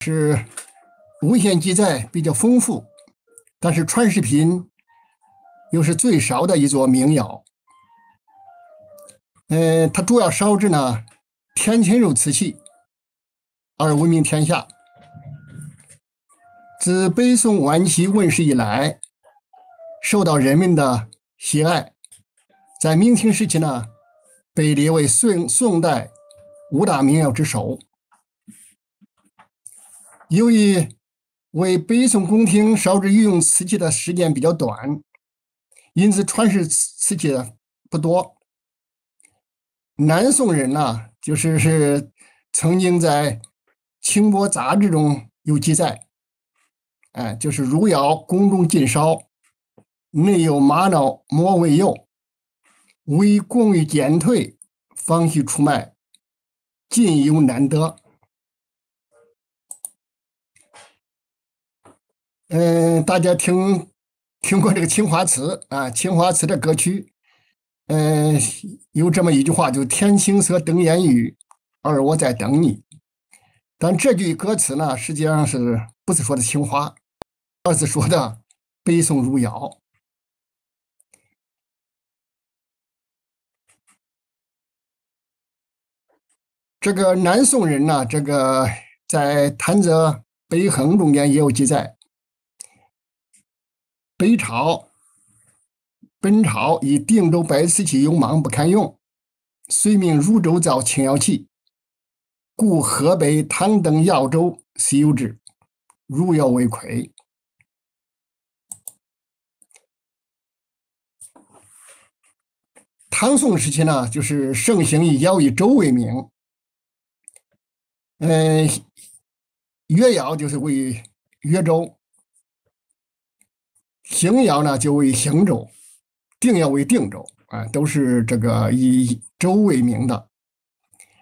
是文献记载比较丰富，但是传世品又是最少的一座名窑。它主要烧制呢天青肉瓷器，而闻名天下。自北宋晚期问世以来，受到人们的喜爱。在明清时期呢，被列为宋代5大名窑之首。由于为北宋宫廷烧制御用瓷器的时间比较短，因此传世瓷器不多。南宋人呢，就是曾经在清波杂志中有记载，就是汝窑宫中尽烧，内有玛瑙磨为釉，为供于减退，方须出卖，尽有难得。大家听过这个青花瓷啊？青花瓷的歌曲，有这么一句话，就天青色等烟雨，而我在等你。但这句歌词呢，实际上不是说的青花，而是说的北宋汝窑。这个南宋人呢，这个在《潭柘北衡》中间也有记载。本朝以定州白瓷器有芒不堪用，遂命汝州造青窑器，故河北唐登耀州虽有之，汝窑为魁。唐宋时期呢，就是盛行以窑以州为名，越窑就是为越州，邢窑呢就为邢州，定窑为定州啊，都是这个以州为名的。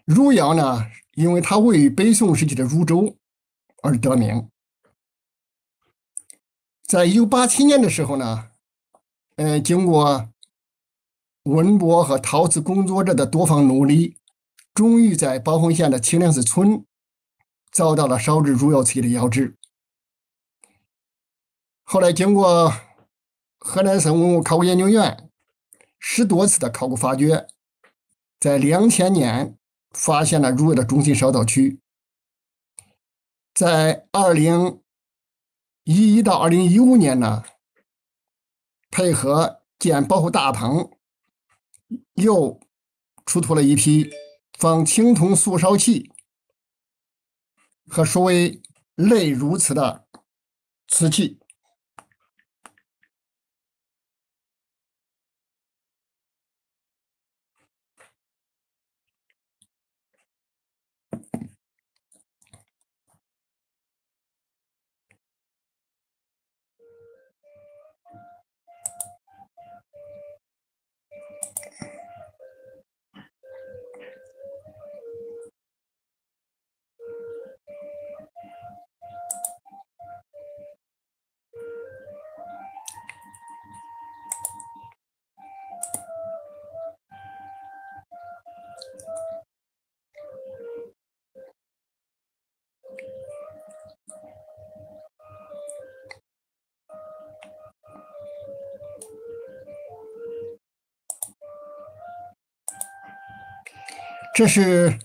汝窑呢，因为它位于北宋时期的汝州而得名。在1987年的时候呢，经过文博和陶瓷工作者的多方努力，终于在宝丰县的清凉寺村找到了烧制汝窑瓷器的窑址。后来经过河南省文物考古研究院10多次的考古发掘，在2000年发现了汝窑的中心烧造区。在2011到2015年呢，配合建保护大棚，又出土了一批仿青铜素烧器和所谓类汝瓷的瓷器。这是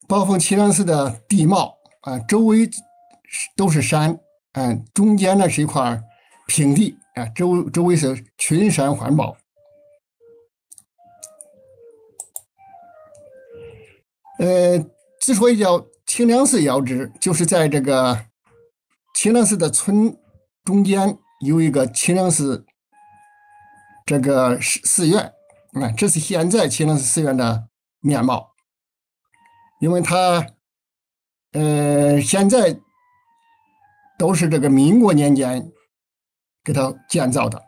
宝丰清凉寺的地貌啊，周围都是山，中间呢是一块平地啊，周围是群山环抱。之所以叫清凉寺窑址，就是在这个清凉寺的村中间有一个清凉寺这个寺院。这是现在清凉寺寺院的面貌，因为它现在都是这个民国年间给它建造的，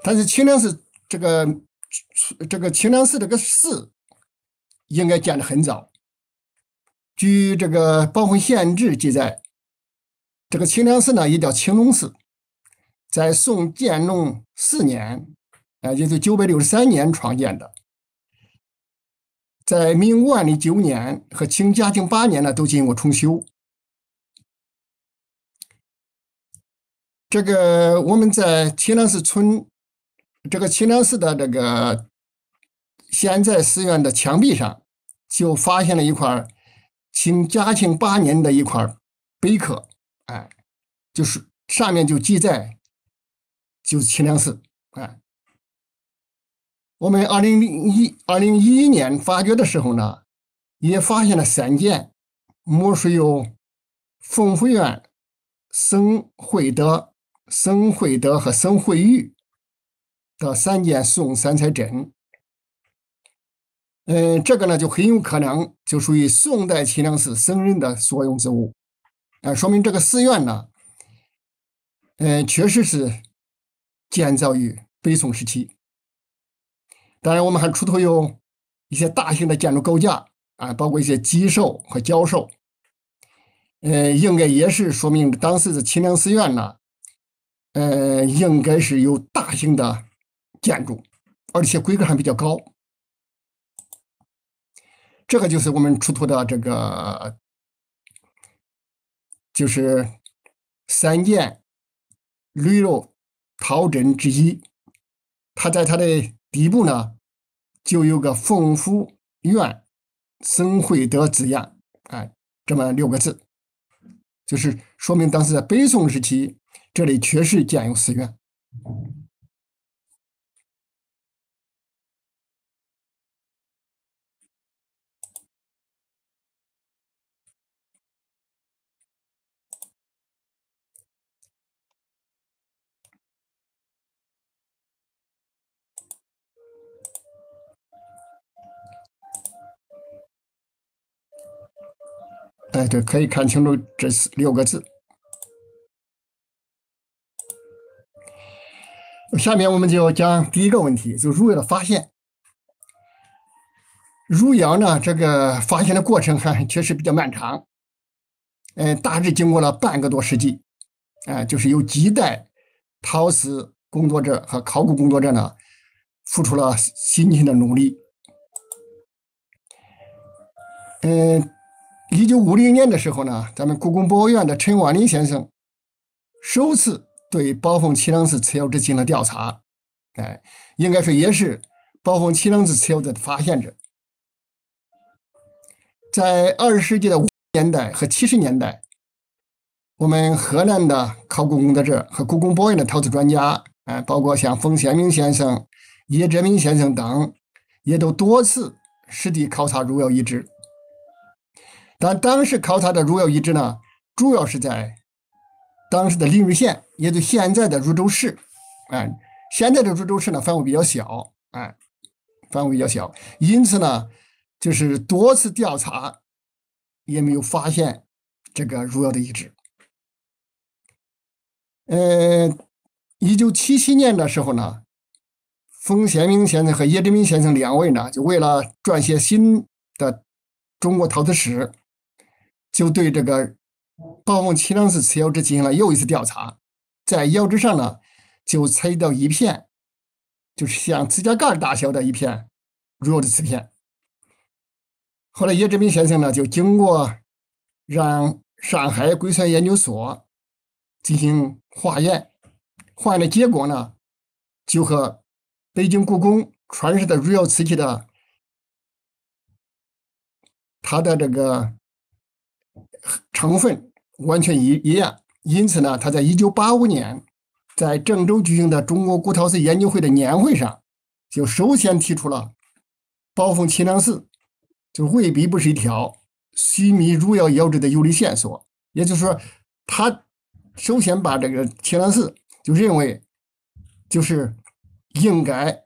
但是清凉寺这个清凉寺这个寺应该建得很早。据这个宝丰县志记载，这个清凉寺呢也叫青龙寺，在宋建隆4年。也就是963年创建的。在明万历9年和清嘉庆8年呢都进行过重修。这个我们在清凉寺村，这个清凉寺的这个现在寺院的墙壁上，就发现了一块清嘉庆8年的一块碑刻，哎，就是上面就记载就是清凉寺，哎。我们2011年发掘的时候呢，也发现了3件，墨水有凤福院、僧惠德、和僧惠玉的3件宋三彩枕。这个呢就很有可能就属于宋代清凉寺僧人的所用之物，说明这个寺院呢，确实是建造于北宋时期。当然，我们还出土有一些大型的建筑构架啊，包括一些脊兽和角兽，应该也是说明当时的清凉寺院呢，应该是有大型的建筑，而且规格还比较高。这个就是我们出土的这个，就是3件驴肉陶枕之一，它在它的底部呢，就有个凤福院僧惠德字样，这么6个字，就是说明当时在北宋时期，这里确实建有寺院。对，可以看清楚这6个字。下面我们就讲第一个问题，就汝窑的发现。汝窑呢，这个发现的过程确实比较漫长，大致经过了半个多世纪，就是有几代陶瓷工作者和考古工作者呢，付出了辛勤的努力。1950年的时候呢，咱们故宫博物院的陈万林先生首次对宝凤齐梁寺瓷窑制进行了调查，应该说也是宝凤齐梁寺瓷窑的发现者。在20世纪的50年代和70年代，我们河南的考古工作者和故宫博物院的陶瓷专家，包括像冯先明先生、叶哲民先生等，也都多次实地考察汝窑遗址。但当时考察的汝窑遗址呢，主要是在当时的临沂县，也就现在的汝州市。现在的汝州市呢，范围比较小，因此呢，就是多次调查也没有发现这个汝窑的遗址。1977年的时候呢，冯先明先生和叶哲民先生2位呢，就为了撰写新的中国陶瓷史，就对这个宝凤齐梁寺瓷窑制进行了又一次调查。在窑址上呢，就采集到一片，就是像指甲盖大小的一片汝窑的瓷片。后来叶哲民先生呢，就经过让上海硅酸研究所进行化验，化验的结果呢，就和北京故宫传世的汝窑瓷器的它的这个成分完全一样。因此呢，他在1985年在郑州举行的中国古陶瓷研究会的年会上，就首先提出了宝凤齐梁寺就未必不是一条须弥汝窑窑址的有力线索。也就是说，他首先把这个齐梁寺就认为就是应该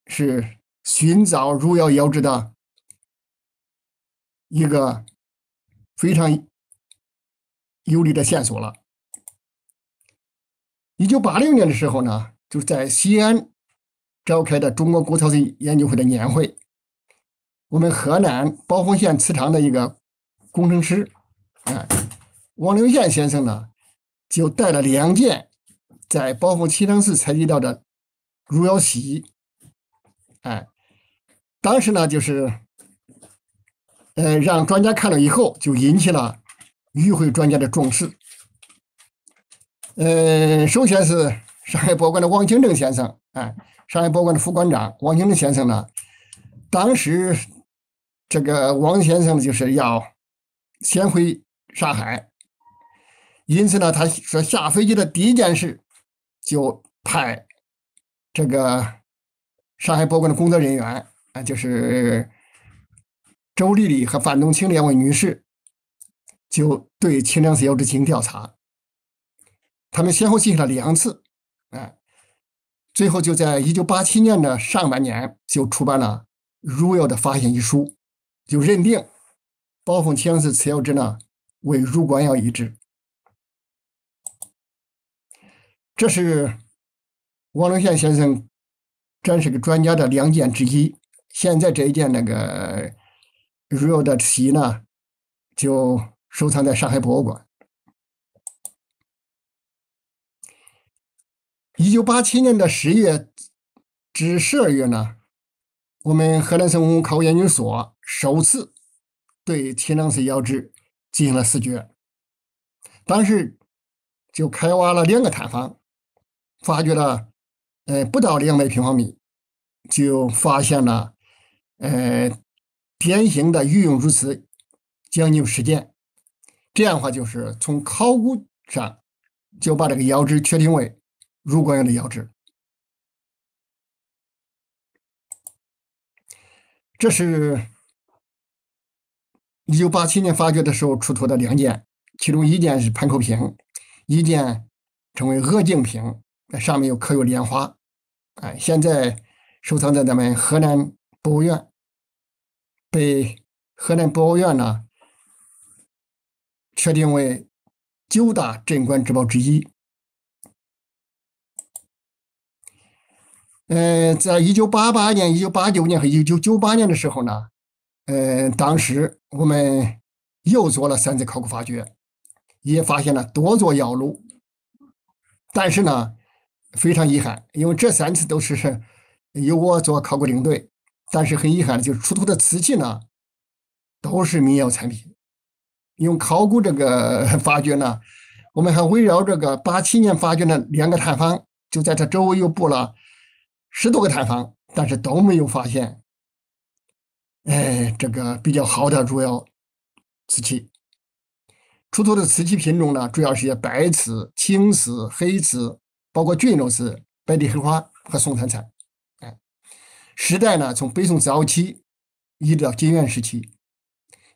是寻找汝窑窑址的一个非常有力的线索了。1980年的时候呢，就是在西安召开的中国古陶瓷研究会的年会，我们河南宝丰县瓷厂的一个工程师，王留宪先生呢，就带了2件在宝丰齐梁寺采集到的汝窑锡，当时呢就是让专家看了以后，就引起了与会专家的重视。首先是上海博物馆的王清正先生，上海博物馆的副馆长王清正先生呢，当时这个王先生就是要先回上海，因此呢，他说下飞机的第一件事就派这个上海博物馆的工作人员就是周丽丽和范冬青两位女士，就对清凉寺窑址进行调查。他们先后进行了2次，最后就在1987年的上半年就出版了《汝窑的发现》一书，就认定宝凤清凉寺此窑址呢为汝官窑遗址。这是王正宪先生展示给专家的2件之一。现在这一件那个汝窑的漆呢，就收藏在上海博物馆。1987年的10月至12月呢，我们河南省文物考古研究所首次对清凉寺窑址进行了视觉，当时就开挖了2个探方，发掘了不到200平方米，就发现了典型的御用如瓷将近10件。这样的话，就是从考古上就把这个窑址确定为汝官窑的窑址。这是1987年发掘的时候出土的2件，其中1件是盘口瓶，1件称为鹅颈瓶，上面刻有莲花。现在收藏在咱们河南博物院，被河南博物院呢确定为9大镇馆之宝之一。在1988年、1989年和1998年的时候呢，当时我们又做了3次考古发掘，也发现了多座窑炉。但是呢，非常遗憾，因为这3次都是由我做考古领队，但是很遗憾的就是出土的瓷器呢都是民窑产品。因为考古这个发掘呢，我们还围绕这个87年发掘的2个探方，就在它周围又布了10多个探方，但是都没有发现这个比较好的汝窑瓷器。出土的瓷器品种呢，主要是些白瓷、青瓷、黑瓷，包括菌肉瓷、白底黑花和宋灿彩。时代呢，从北宋早期一直到金元时期，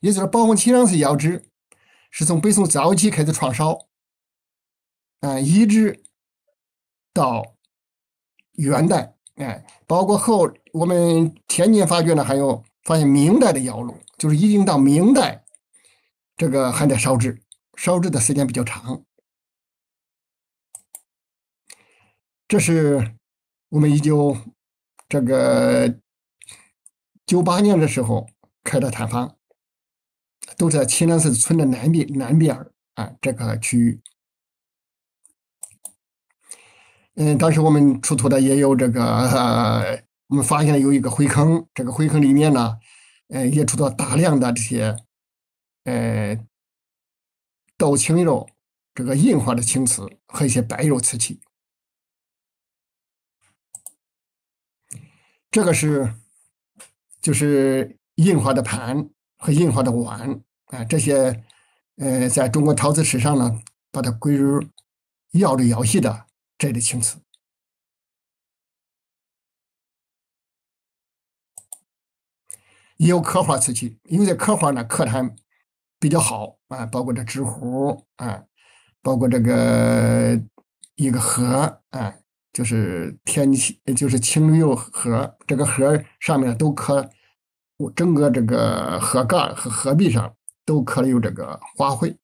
也就是宝凤清凉寺窑址是从北宋早期开始创烧，一直到元代。包括后我们天津发掘呢，还有发现明代的窑炉，就是一直到明代，这个还在烧制，烧制的时间比较长。这是我们98年的时候开的探访，都在清凉寺村的南边这个区域。当时我们出土的也有这个我们发现了有一个灰坑，这个灰坑里面呢，也出土了大量的这些豆青肉这个印花的青瓷和一些白釉瓷器。这个就是印花的盘和印花的碗这些在中国陶瓷史上呢，把它归入窑里窑系的这类青瓷。也有刻花瓷器，有些刻花呢刻的还比较好包括这纸壶包括这个一个盒就是就是青绿釉盒，这个盒上面都刻，整个这个盒盖和盒壁上都刻了有这个花卉。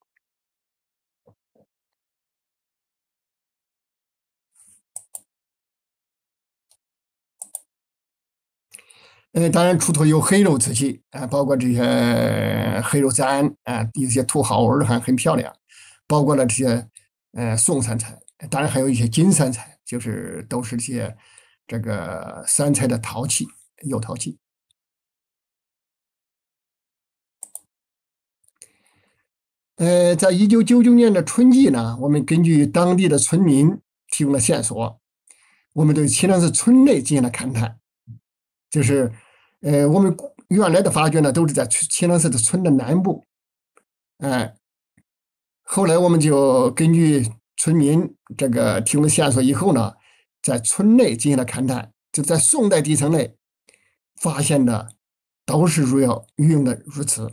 当然出土有黑釉瓷器包括这些黑釉簪一些土豪纹还很漂亮，包括了这些宋三彩，当然还有一些金三彩，就是都是些这个三彩的陶器，釉陶器。在1999年的春季呢，我们根据当地的村民提供的线索，我们对齐梁市村内进行了勘探。就是我们原来的发掘呢，都是在齐梁市的村的南部。后来我们就根据村民这个提供的线索以后呢，在村内进行了勘探，就在宋代地层内发现的都是汝窑御用的如此，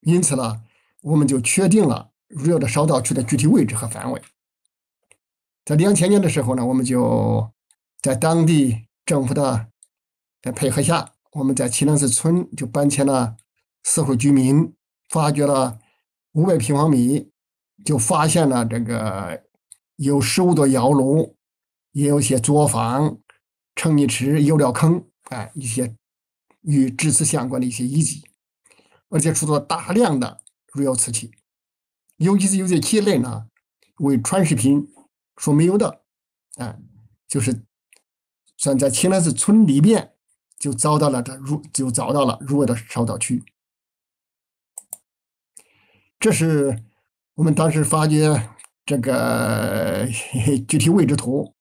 因此呢，我们就确定了汝窑的烧造区的具体位置和范围。在2000年的时候呢，我们就在当地政府的配合下，我们在齐梁市村就搬迁了4户居民，发掘了500平方米，就发现了这个有15座窑炉，也有一些作坊、盛泥池、油料坑，一些与制瓷相关的一些遗迹，而且出土了大量的汝窑瓷器，尤其是有些器类呢为传世品所没有的，就是算在齐梁市村里边就找到了汝窑的烧造区。这是我们当时发掘这个具体位置图。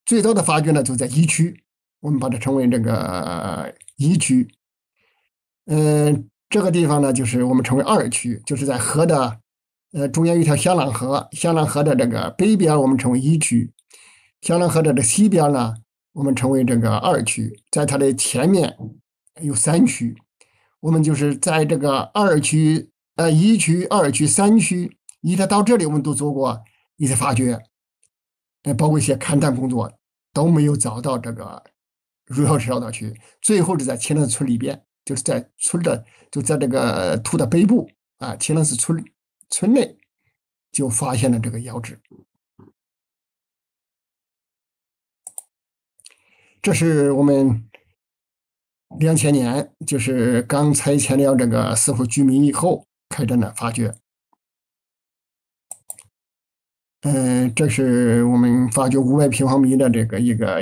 最早的发掘呢，就在1区，我们把它称为这个1区。这个地方呢，就是我们称为2区，就是在河的中间有一条香浪河，香浪河的这个北边我们称为1区，香浪河的这西边呢，我们称为这个2区，在它的前面有3区，我们就是在这个2区、1区、2区、3区，一直到这里我们都做过一些发掘，包括一些勘探工作，都没有找到这个汝窑烧造区，最后是在齐梁市村里边，就是在村的就在这个图的北部齐梁市村内就发现了这个窑址。这是我们2000年，就是刚拆迁了这个4户居民以后开展的发掘。这是我们发掘500平方米的这个一个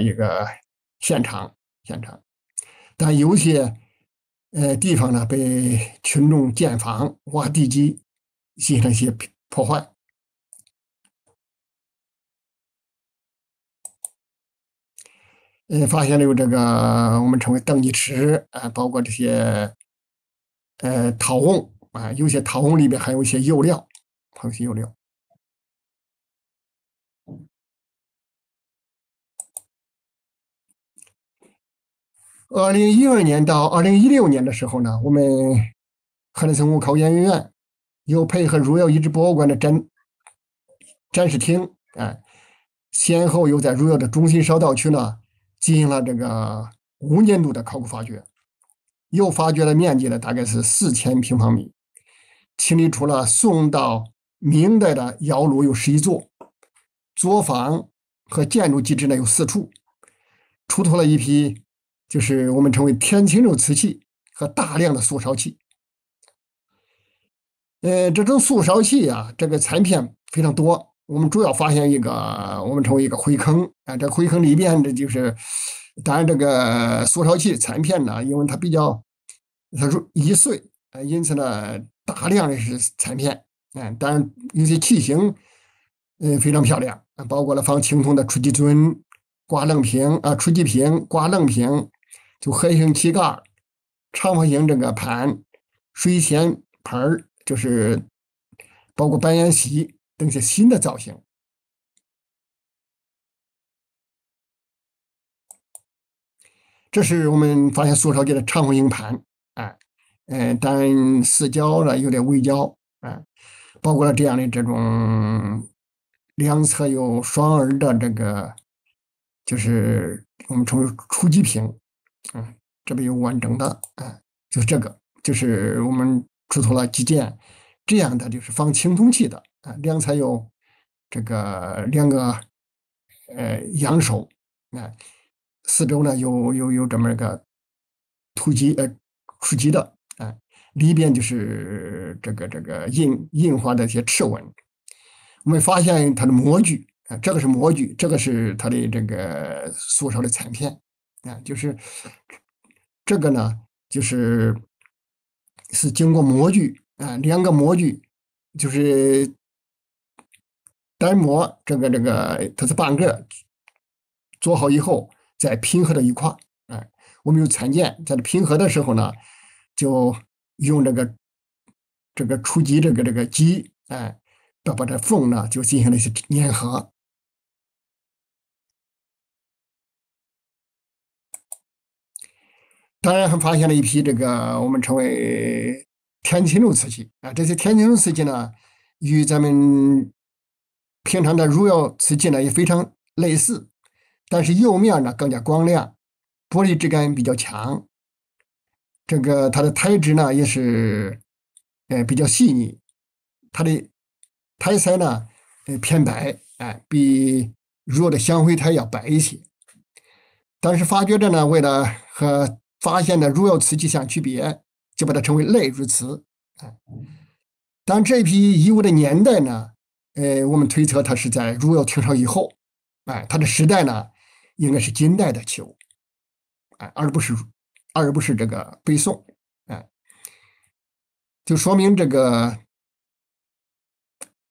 现场，但有些地方呢被群众建房、挖地基，进行了一些破坏。发现了有这个我们称为邓泥池包括这些陶瓮有些陶瓮里边还有一些釉料，2012年到2016年的时候呢，我们河南省考研院又配合汝窑遗址博物馆的展示厅，先后又在汝窑的中心烧造区呢进行了这个5年度的考古发掘，又发掘了面积呢大概是4000平方米，清理出了宋到明代的窑炉有11座，作坊和建筑基址呢有4处，出土了一批就是我们称为天青釉瓷器和大量的素烧器。这种素烧器这个残片非常多。我们主要发现一个我们称为一个灰坑这灰坑里边这就是当然这个素烧器残片呢，因为它比较它易碎因此呢大量的是残片当然有些器型非常漂亮包括了放青铜的出击尊、挂楞瓶出击瓶、挂楞瓶，就黑形器盖、长方形这个盘、水仙盆就是包括半圆席等些新的造型。这是我们发现素烧界的长方形盘但四角呢有点微角包括了这样的这种两侧有双耳的这个，就是我们称为出击瓶这边有完整的就是这个，就是我们出土了几件这样的，就是放青铜器的两侧有这个2个羊手四周呢有这么一个突击出击的里边就是这个印花的一些赤纹。我们发现它的模具这个是模具，这个是它的这个素烧的残片就是这个呢，就是经过模具2个模具就是单模它是半个做好以后再拼合到一块儿。哎，我们有参件，在这拼合的时候呢，就用这个触击这个机，哎，把这缝呢就进行了一些粘合。当然还发现了一批这个我们称为天青釉瓷器啊，这些天青釉瓷器呢，与咱们平常的汝窑瓷器呢也非常类似，但是釉面呢更加光亮，玻璃质感比较强，这个它的胎质呢也是比较细腻，它的胎色呢偏白，哎，比汝窑的香灰胎要白一些。当时发掘者呢，为了和发现的汝窑瓷器相区别，就把它称为类汝瓷。当这批遗物的年代呢，我们推测它是在汝窑停烧以后，哎，它的时代呢应该是金代的秋，哎，而不是这个北宋，哎，就说明这个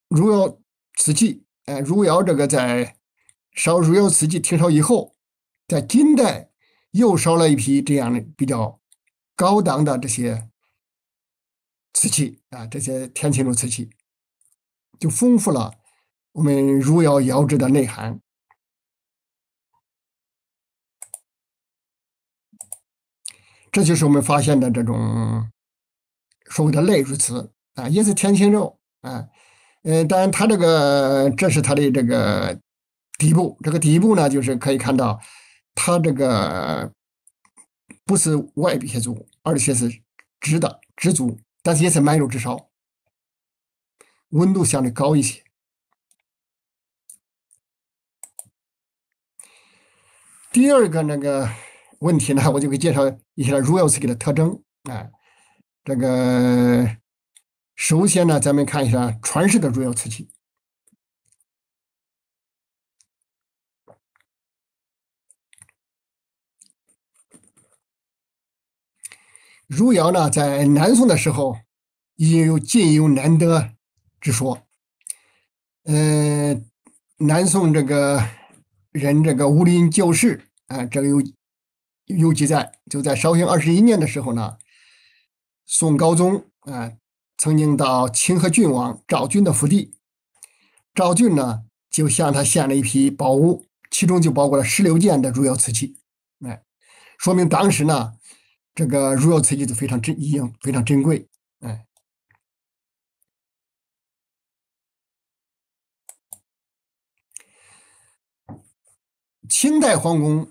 汝窑瓷器，汝窑这个在烧汝窑瓷器停烧以后，在金代又烧了一批这样的比较高档的这些瓷器啊，这些天青釉瓷器，就丰富了我们汝窑窑制的内涵。这就是我们发现的这种所谓的类汝瓷啊，也是天青釉啊。当然，这是它的这个底部，这个底部呢，就是可以看到它这个不是外撇足，而且是直足，但是也是慢油直烧，温度相对高一些。第二个那个问题呢，我就给介绍一下汝窑瓷器的特征啊。这个首先呢，咱们看一下传世的汝窑瓷器。汝窑呢，在南宋的时候已经有尽有难得之说。南宋这个人这个武林旧事啊，这个有记载，就在绍兴21年的时候呢，宋高宗啊曾经到清河郡王赵俊的府邸，赵俊呢就向他献了一批宝物，其中就包括了16件的汝窑瓷器，哎，说明当时呢这个汝窑瓷器是已经非常珍贵，哎。清代皇宫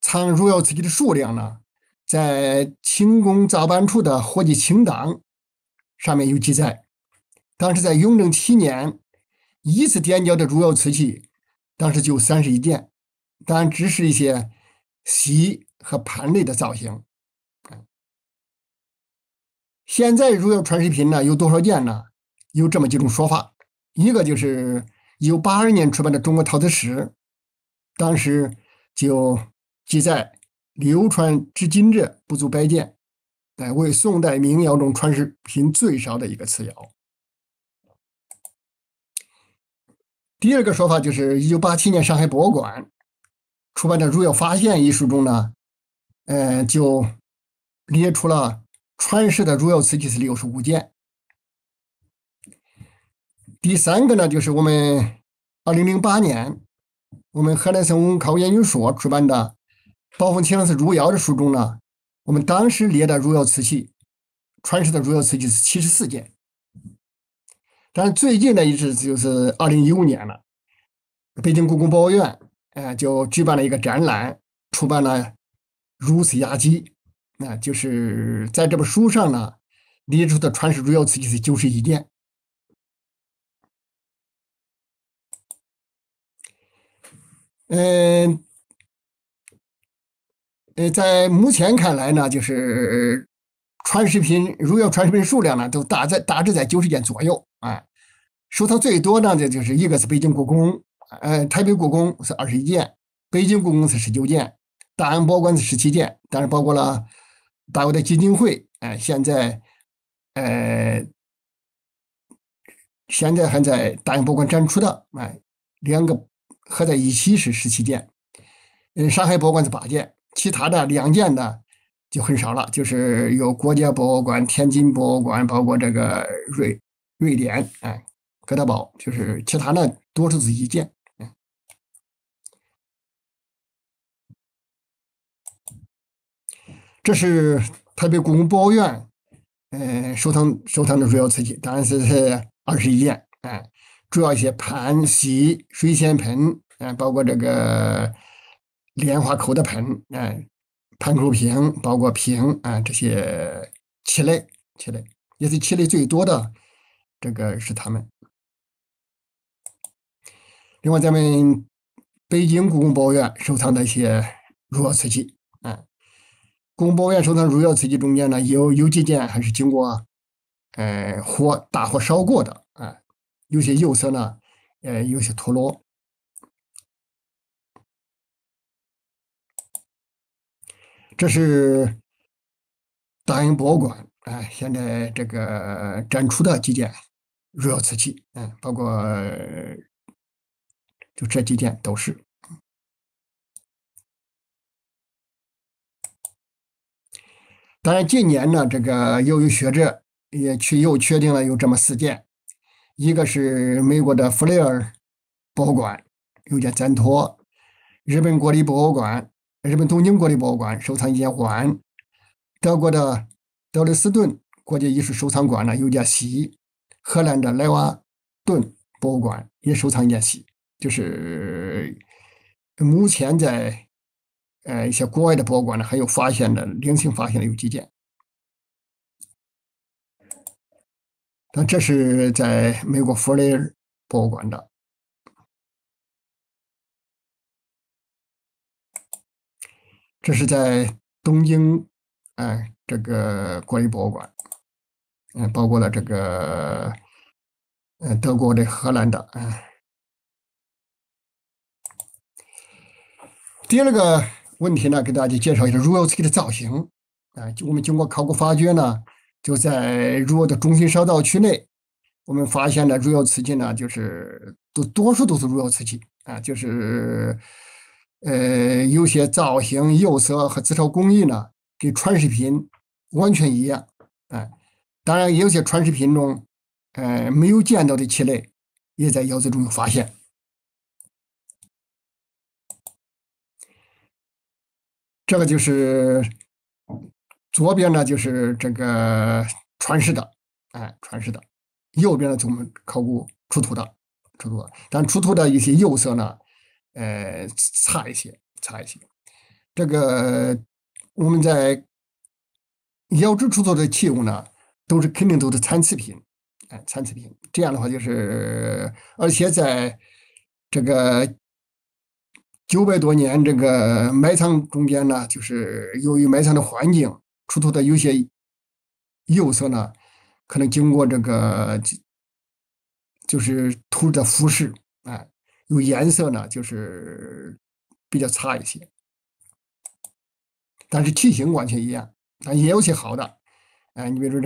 藏汝窑瓷器的数量呢，在清宫造办处的活计清档上面有记载。当时在雍正7年，依次点交的汝窑瓷器，当时就31件，当然只是一些锡和盘类的造型。现在汝窑传世品呢有多少件呢？有这么几种说法，一个就是1982年出版的《中国陶瓷史》，当时就记载流传至今者不足100件，为宋代名窑中传世品最少的一个瓷窑。第二个说法就是1987年上海博物馆出版的《汝窑发现》一书中呢，就列出了传世的汝窑瓷器是65件。第三个呢，就是我们2008年我们河南省文物考古研究所出版的《宝凤青瓷汝窑》的书中呢，我们当时列的汝窑瓷器传世的汝窑瓷器是74件。但是最近的一次就是2015年了，北京故宫博物院就举办了一个展览，出版了汝瓷雅集，就是在这本书上呢列出的传世汝窑瓷器是91件。在目前看来呢，就是汝窑传世品数量呢，都大致在90件左右。收藏最多呢，就是一个是北京故宫，台北故宫是21件，北京故宫是19件，大英博物馆是17件，当然包括了大卫的基金会，现在现在还在大英博物馆展出的，两个合在一起是17件，上海博物馆是8件，其他的2件呢就很少了，就是有国家博物馆、天津博物馆，包括这个瑞典，哥德堡，就是其他的多数是1件。这是台北故宫博物院，收藏的主要瓷器，当然是21件，主要一些盘、锡、水仙盆，包括这个莲花口的盆，盘口瓶，包括瓶，这些器类也是器类最多的，这个是他们。另外，咱们北京故宫博物院收藏的一些入窑瓷器，故宫博物院收藏入窑瓷器中间呢，有几件还是经过大火烧过的，有些釉色呢，有些脱落。这是大英博物馆，现在这个展出的几件入窑瓷器，包括就这几件都是。当然，近年呢，这个又有学者又确定了有这么4件，一个是美国的弗雷尔博物馆有件赞托，日本国立博物馆、日本东京国立博物馆收藏一件碗，德国的德累斯顿国际艺术收藏馆呢有件锡，荷兰的莱瓦顿博物馆也收藏一件锡，就是目前在一些国外的博物馆呢还有零星发现的有几件。但这是在美国弗雷尔博物馆的，这是在东京，这个国立博物馆，包括了这个，德国的、荷兰的，第二个问题呢，给大家介绍一下入窑瓷器的造型，我们经过考古发掘呢，就在入窑的中心烧造区内，我们发现的入窑瓷器呢，就是多数都是入窑瓷器，就是有些造型、釉色和制造工艺呢，跟传世品完全一样，啊、当然，有些传世品中，没有见到的器类，也在窑瓷中有发现。这个就是左边呢，就是这个传世的，传世的；右边呢，就我们考古出土的。但出土的一些釉色呢，差一些。这个我们在窑制出土的器物呢，肯定都是残次品，残次品。这样的话，就是而且在这个900多年这个埋藏中间呢，就是由于埋藏的环境，出土的有些釉色呢，可能经过这个就是土的腐蚀，有颜色呢就是比较差一些，但是器型完全一样，也有些好的，你比如说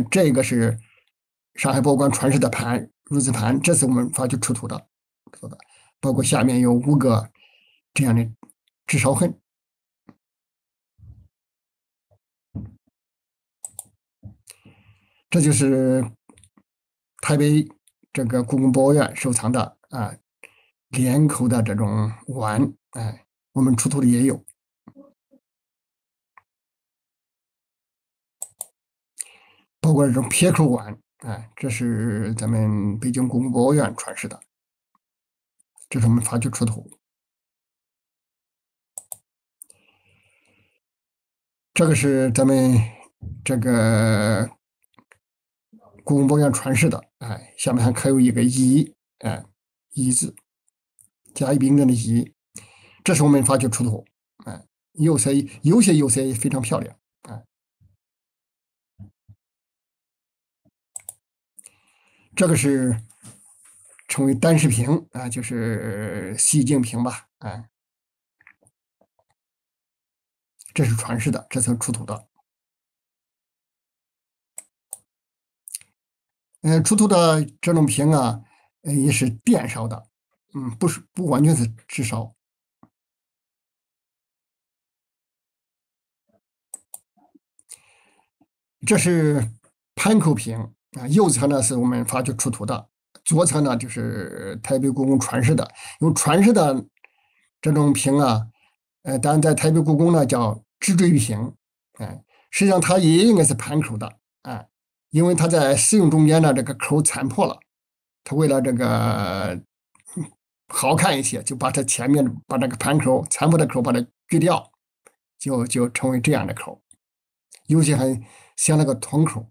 这个是上海博物馆传世的盘，如字盘，这是我们发掘出土的，包括下面有5个这样的炙烧痕。这就是台北这个故宫博物院收藏的连口的这种碗，我们出土的也有，包括这种撇口碗，这是咱们北京故宫博物院传世的，这是我们发掘出土。这个是咱们这个故宫博物院传世的，下面还刻有一个乙，乙字，甲乙丙丁的乙，这是我们发掘出土，有些釉色也非常漂亮，这个是称为单视瓶，就是细净瓶吧，这是传世的，这是出土的。出土的这种瓶啊，也是电烧的，不完全是纸烧。这是盘口瓶啊，右侧呢是我们发掘出土的，左侧呢就是台北故宫传世的。用传世的这种瓶啊，当然在台北故宫呢叫直坠瓶，实际上它也应该是盘口的，因为它在使用中间呢这个口残破了，它为了这个好看一些，就把它前面把这个盘口残破的口把它锯掉，就成为这样的口，有些还像那个铜口。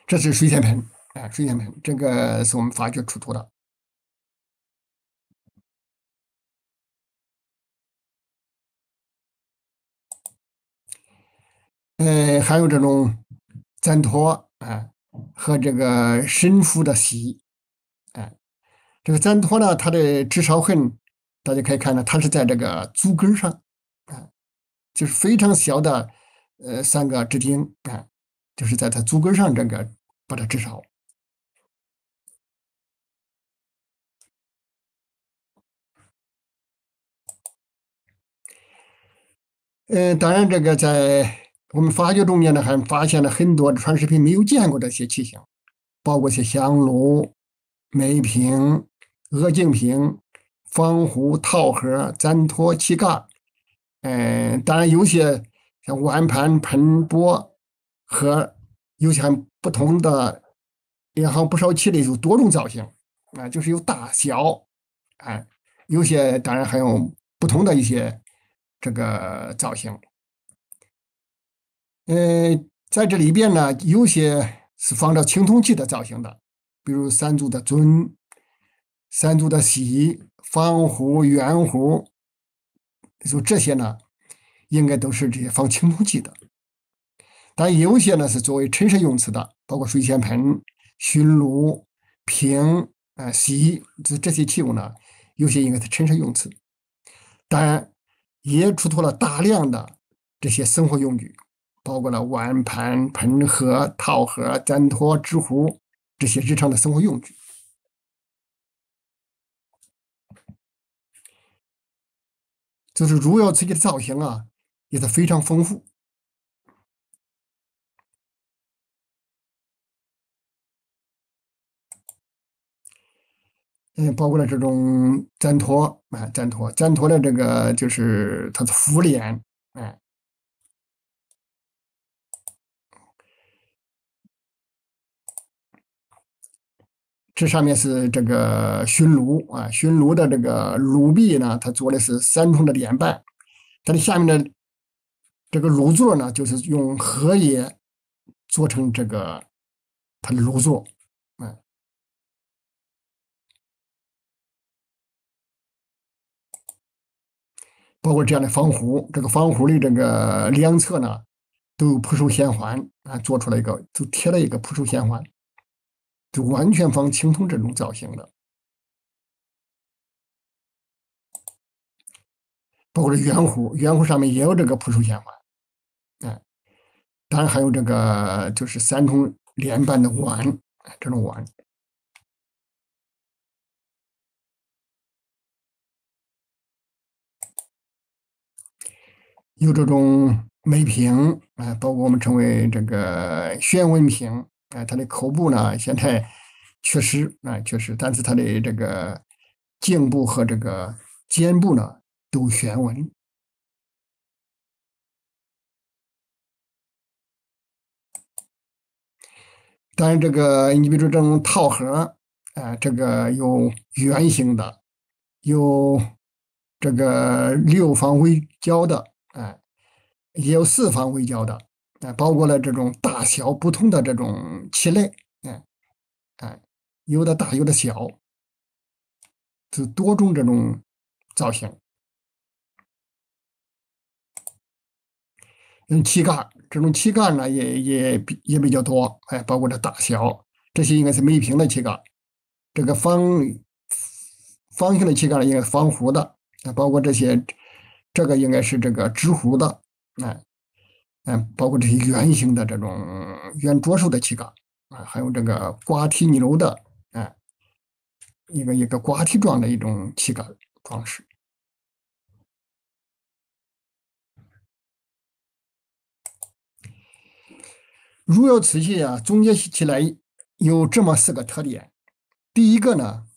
这是水仙盆，水仙盆，这个是我们发掘出土的。还有这种赞托和这个神父的玺，哎，这个赞托呢，它的炙烧痕，大家可以看到，它是在这个足跟上，啊，就是非常小的，3个指钉，就是在它足跟上这个把它炙烧。当然，这个在我们发掘中间呢，还发现了很多传世品没有见过的一些器型，包括一些香炉、梅瓶、鹅颈瓶、方壶、套盒、簪托、器盖。当然有些像碗盘、盆钵和有些还不同的，也好不少器类有多种造型，就是有大小，啊，有些当然还有不同的一些这个造型。在这里边呢，有些是仿照青铜器的造型的，比如三足的尊、三足的玺、方壶、圆壶，就这些呢，应该都是这些仿青铜器的。但有些呢是作为陈设用词的，包括水仙盆、熏炉、瓶、锡，这些器物呢，有些应该是陈设用词。当然，也出土了大量的这些生活用具，包括了碗盘、盆盒、套盒、簪托、纸壶这些日常的生活用具。就是入窑瓷器的造型啊，也是非常丰富。包括了这种簪托的这个就是它的浮脸，哎，这上面是这个熏炉熏炉的这个炉壁呢，它做的是3重的连瓣，它的下面的这个炉座呢，就是用荷叶做成这个它的炉座，嗯，包括这样的方壶，这个方壶的这个两侧呢都有蒲寿线环做出了一个，就贴了一个蒲寿线环，就完全仿青铜这种造型的。包括这圆壶，圆壶上面也有这个蒲寿线环，哎，当然还有这个就是3重连瓣的碗，这种碗。有这种梅瓶包括我们称为这个宣文瓶它的口部呢现在缺失，但是它的这个颈部和这个肩部呢都宣文。当然，这个你比如说这种套盒这个有圆形的，有这个6方围角的，也有4方围角的，包括了这种大小不同的这种器类，哎有的大，有的小，就多种这种造型。旗杆这种旗杆呢也比较多，包括这大小，这些应该是梅瓶的旗杆，这个方形的旗杆应该是方壶的，包括这些，这个应该是这个直壶的，哎包括这些圆形的这种圆桌手的旗杆还有这个瓜提牛的啊、一个瓜提状的一种旗杆装饰。汝窑瓷器总结起来有这么4个特点。第一个呢，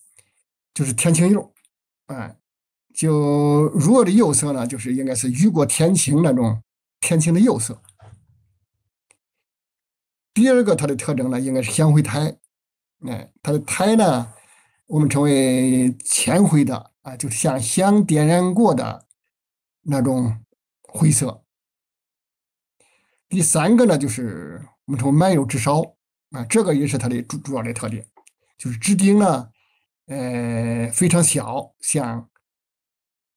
就是天青釉，哎，就汝窑的釉色呢，就是应该是雨过天晴那种天青的釉色。第二个它的特征呢，应该是香灰胎，它的胎呢，我们称为铅灰的就是像香点燃过的那种灰色。第三个呢，就是我们称为满釉直烧这个也是它的主要的特点，就是直径呢，非常小，像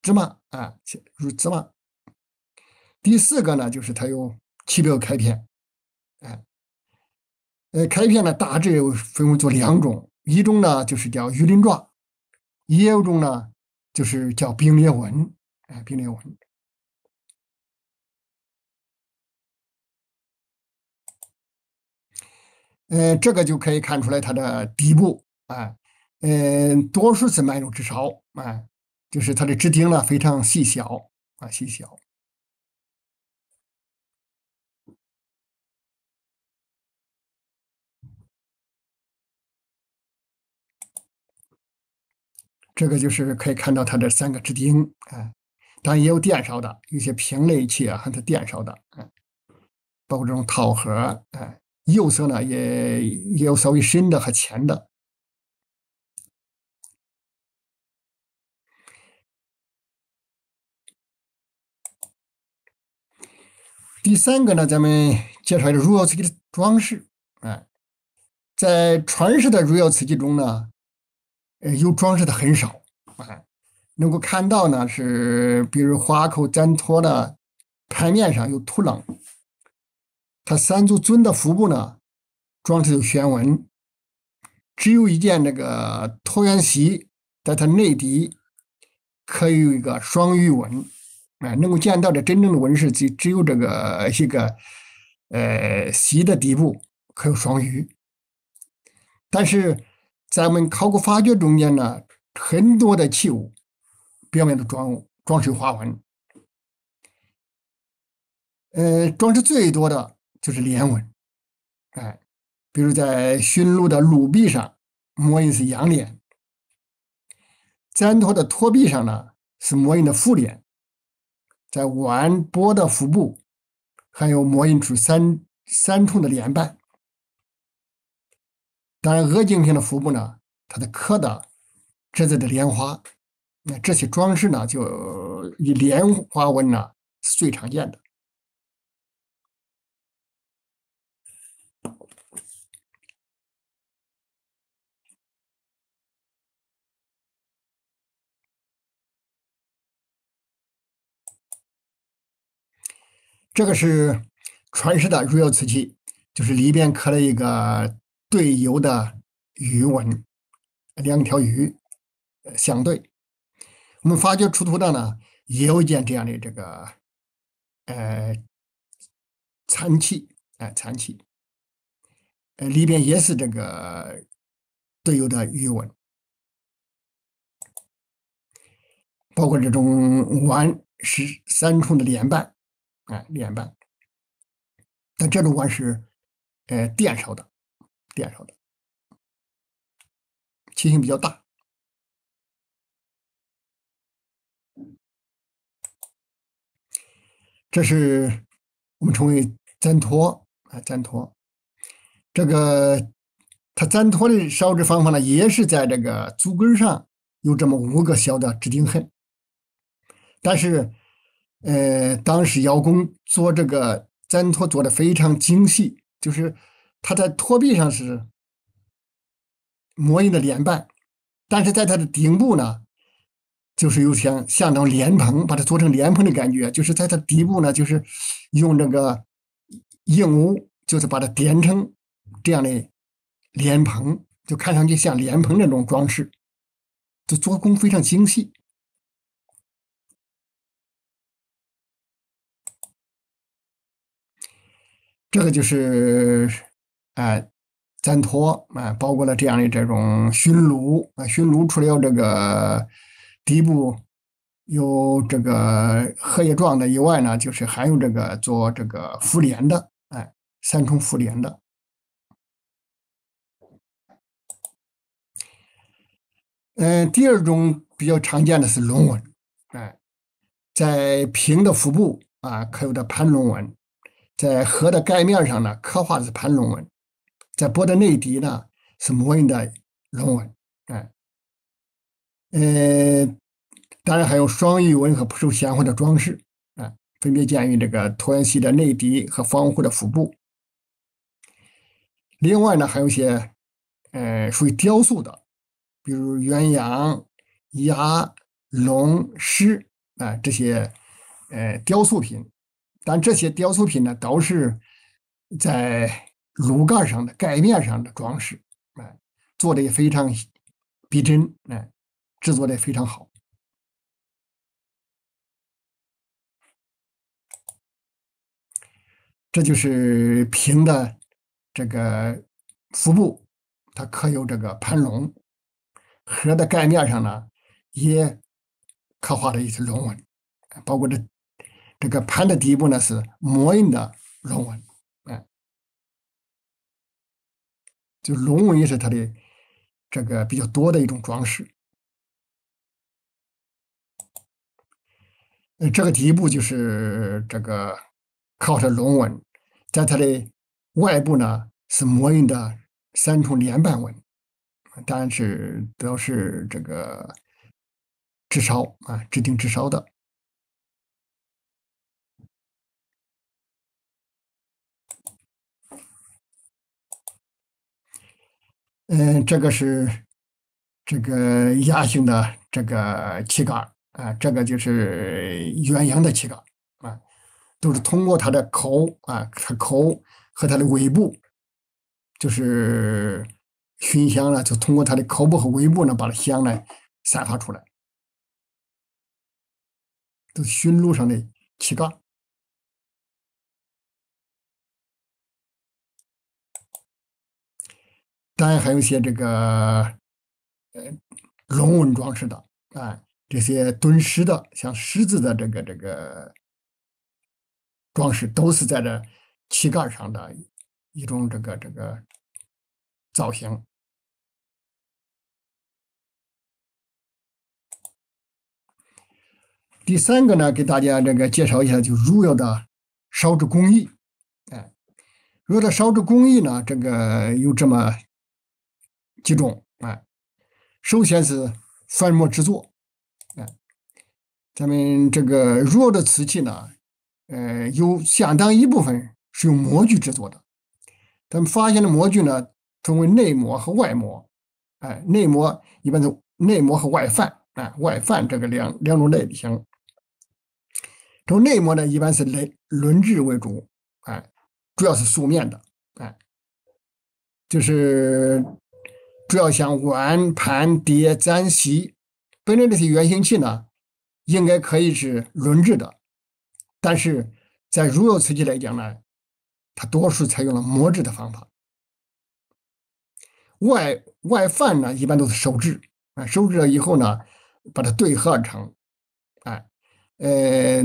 芝麻如芝麻。第四个呢，就是它有起表开片，哎，开片呢大致分为做2种，一种呢就是叫鱼鳞状，也有种呢就是叫冰裂纹，冰裂纹。这个就可以看出来它的底部多数是满釉直烧就是它的直径呢非常细小细小。这个就是可以看到它这3个直径当然也有电烧的，有些平类器还是电烧的包括这种陶盒釉色呢也有稍微深的和浅的。第三个呢，咱们介绍一下汝窑瓷器的装饰在传世的汝窑瓷器中呢，有装饰的很少能够看到呢是比如花口簪托的盘面上有土棱，它3足尊的腹部呢装饰有旋纹，只有一件那个椭圆席在它内底可以有一个双鱼纹能够见到的真正的纹饰只有这个一个席的底部可有双鱼。但是在我们考古发掘中间呢，很多的器物表面的装饰花纹，装饰最多的就是连纹，比如在驯鹿的鹿壁上模印是羊脸，簪托的托壁上呢是模印的妇脸，在腕膊的腹部还有模印出三重的脸瓣。当然，鹅颈瓶的腹部呢，它的刻的这子的莲花，那这些装饰呢，就以莲花纹呢是最常见的。这个是传世的汝窑瓷器，就是里边刻了一个对游的鱼纹，2条鱼相对。我们发掘出土的呢，也有一件这样的这个呃残器残器，里边也是这个对游的鱼纹，包括这种碗是3重的连瓣连瓣，但这种碗是电烧的，电烧的器型比较大。这是我们称为簪托簪托。这个它簪托的烧制方法呢，也是在这个足跟上有这么5个小的指钉痕，但是当时窑工做这个簪托做的非常精细，就是它在托壁上是模印的莲瓣，但是在它的顶部呢，就是有像那种莲蓬，把它做成莲蓬的感觉，就是在它底部呢，就是用这个硬物，就是把它点成这样的莲蓬，就看上去像莲蓬那种装饰，就做工非常精细。这个就是砧托包括了这种熏炉熏炉除了有这个底部有这个荷叶状的以外呢，就是还有这个做这个复联的，三重复联的。第二种比较常见的是龙纹，在瓶的腹部刻有的盘龙纹，在盒的盖面上呢刻画的是盘龙纹，在钵的内底呢是模印的龙纹，呃，当然还有双玉纹和不受鲜花的装饰，分别见于这个椭圆形的内底和防护的腹部。另外呢，还有一些属于雕塑的，比如鸳鸯、鸭、龙、狮这些雕塑品。但这些雕塑品呢，都是在炉盖上的盖面上的装饰，做的也非常逼真，制作的也非常好。这就是瓶的这个腹部，它刻有这个盘龙，盒的盖面上呢也刻画了一些龙纹，包括这个盘的底部呢是模印的龙纹，就龙纹也是它的这个比较多的一种装饰。这个底部就是这个靠着龙纹，在它的外部呢是模印的三重连瓣纹，当然都是这个炙烧指定炙烧的。这个是这个压形的这个旗杆这个就是鸳鸯的旗杆啊，都是通过它的口它口和它的尾部，就是熏香呢，就通过它的口部和尾部呢，把它香呢散发出来，都是熏炉上的旗杆。当然还有一些这个龙纹装饰的这些蹲狮的，像狮子的这个装饰，都是在这旗杆上的一种这个造型。第三个呢，给大家这个介绍一下，就汝窑的烧制工艺。汝窑的烧制工艺呢，这个有这么几种首先是翻模制作，咱们这个汝窑的瓷器呢，有相当一部分是用模具制作的。咱们发现的模具呢，分为内模和外模。内模一般是内模和外范外范这个两种类型。这种内模呢，一般是轮制为主，主要是素面的，就是主要像碗、盘、碟、盏、锡，本来这些圆形器呢，应该可以是轮制的，但是在汝窑瓷器来讲呢，它多数采用了模制的方法。外范呢，一般都是手制，手制了以后呢，把它对合而成，哎，呃，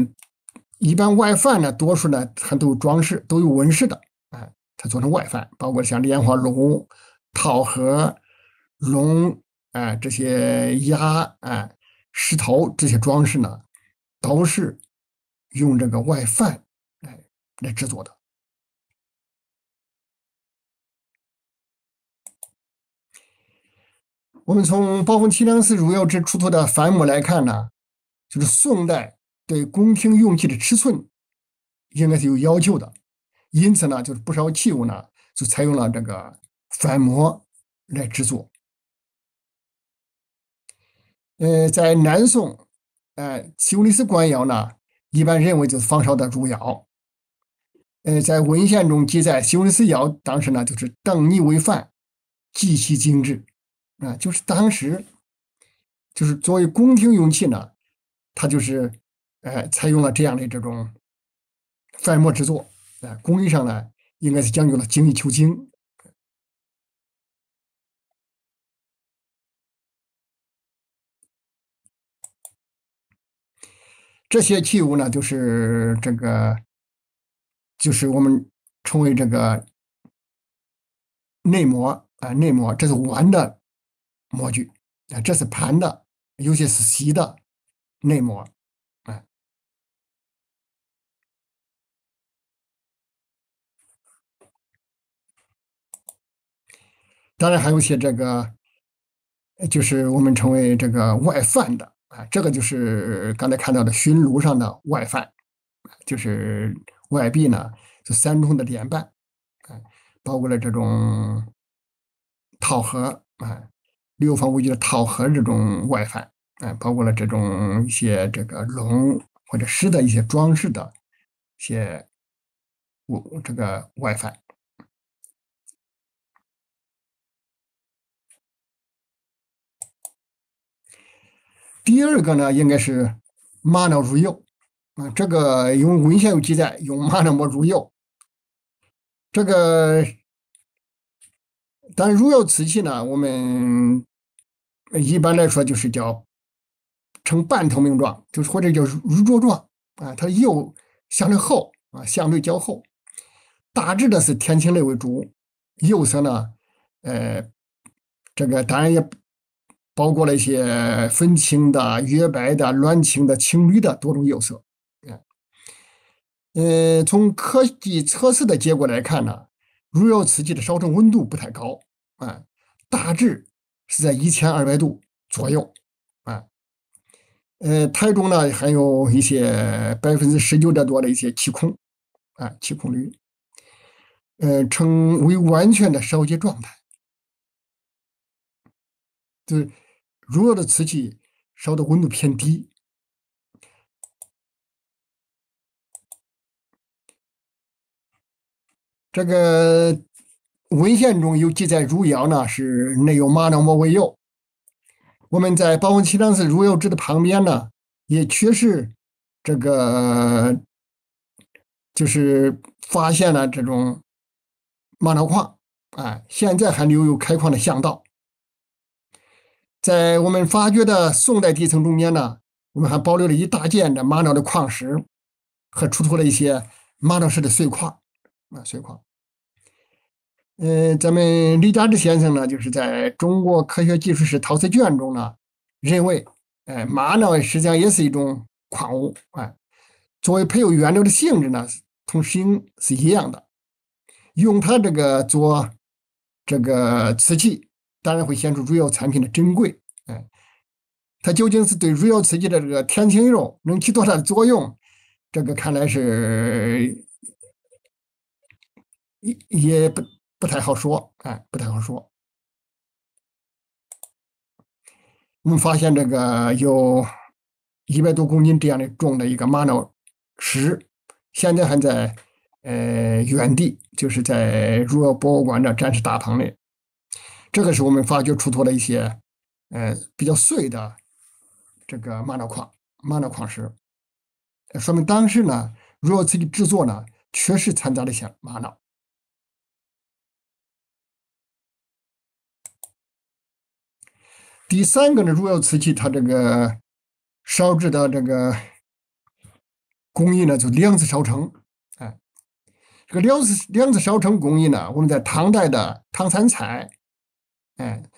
一般外范呢，多数呢它都有装饰，都有纹饰的，它做成外范，包括像莲花炉、套盒、龙，这些鸭，石头这些装饰呢，都是用这个外范，来制作的。我们从宝丰齐梁寺汝窑制出土的范模来看呢，就是宋代对宫廷用器的尺寸应该是有要求的，因此呢，就是不少器物呢就采用了这个范模来制作。在南宋，修理寺官窑呢，一般认为就是仿烧的汝窑。在文献中记载，修理寺窑当时呢就是邓泥为范，极其精致就是当时就是作为宫廷用器呢，它就是采用了这样的这种范模制作，工艺上呢应该是讲究了精益求精。这些器物呢，就是我们称为这个内模啊，内模，这是丸的模具啊，这是盘的，有些是锡的内模啊。当然还有一些就是我们称为这个外范的啊，这个就是刚才看到的熏炉上的外范，就是外壁呢是3重的连瓣啊，包括了这种套盒啊，六方无极的套盒这种外范啊，包括了这种一些这个龙或者狮的一些装饰的一些这个外范。第二个呢，应该是玛瑙入釉啊，这个用文献有记载，用玛瑙膜入釉。这个但入釉瓷器呢，我们一般来说就是叫呈半透明状，就是或者叫乳浊状啊，它釉相对厚啊，相对较厚，大致的是天青类为主，釉色呢，呃，这个当然也包括了一些粉青的、月白的、卵青的、青绿的多种釉色。从科技测试的结果来看呢，入窑瓷器的烧成温度不太高啊，大致是在1200度左右啊。台中呢还有一些19%多的一些气孔啊，气孔率，称为完全的烧结状态，就是入窑的瓷器烧的温度偏低。这个文献中有记载，入窑呢是内有玛瑙膜为釉。我们在宝丰齐梁寺入窑址的旁边呢，也确实这个就是发现了这种玛瑙矿啊，现在还留有开矿的巷道。在我们发掘的宋代地层中间呢，我们还保留了一大件的玛瑙的矿石和出土了一些玛瑙石的碎块啊，碎块。咱们李嘉志先生呢，就是在中国科学技术史陶瓷卷中呢，认为，玛瑙实际上也是一种矿物，作为配有原料的性质呢，同石英是一样的，用它这个做这个瓷器，当然会显出入窑产品的珍贵，它究竟是对入窑瓷器的这个天青釉能起多大的作用，这个看来是也不太好说，不太好说。我们发现这个有100多公斤这样的重的一个玛瑙石，现在还在原地，就是在如窑博物馆的展示大棚里。这个是我们发掘出土的一些比较碎的这个玛瑙矿石，说明当时呢如窑瓷器制作呢确实掺杂了一些玛瑙。第三个呢，如窑瓷器它这个烧制的这个工艺呢，就两次烧成。这个两次烧成工艺呢，我们在唐代的唐三彩，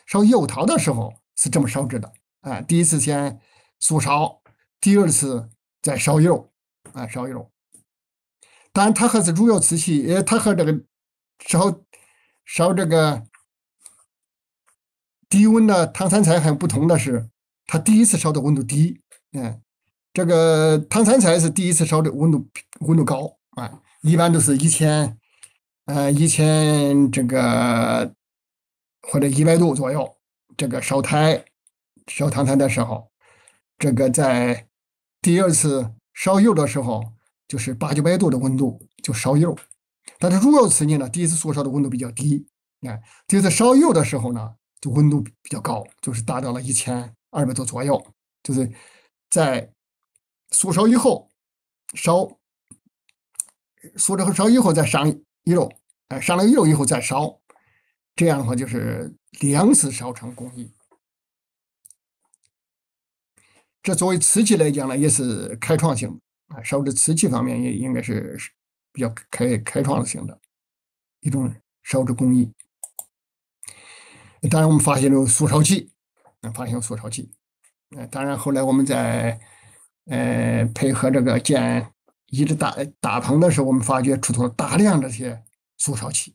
烧釉陶的时候是这么烧制的。第一次先素烧，第二次再烧釉，烧釉。当然，它和是如窑瓷器，它和这个烧这个低温的唐三彩很不同的是，它第一次烧的温度低，这个唐三彩是第一次烧的温度高一般都是1000这个或者100度左右。这个烧唐三的时候，这个在第二次烧釉的时候，就是800-900度的温度就烧釉。但是如窑瓷器呢，第一次所烧的温度比较低，第二次烧釉的时候呢，就温度比较高，就是达到了1200度左右，就是在素烧以后烧，素烧以后再上釉，上了釉以后再烧，这样的话就是2次烧成工艺。这作为瓷器来讲呢，也是开创性的烧制瓷器方面也应该是比较开创性的一种烧制工艺。当然，我们发现了素烧器，发现有素烧器。当然后来我们在配合这个建遗址大棚的时候，我们发掘出土了大量这些素烧器。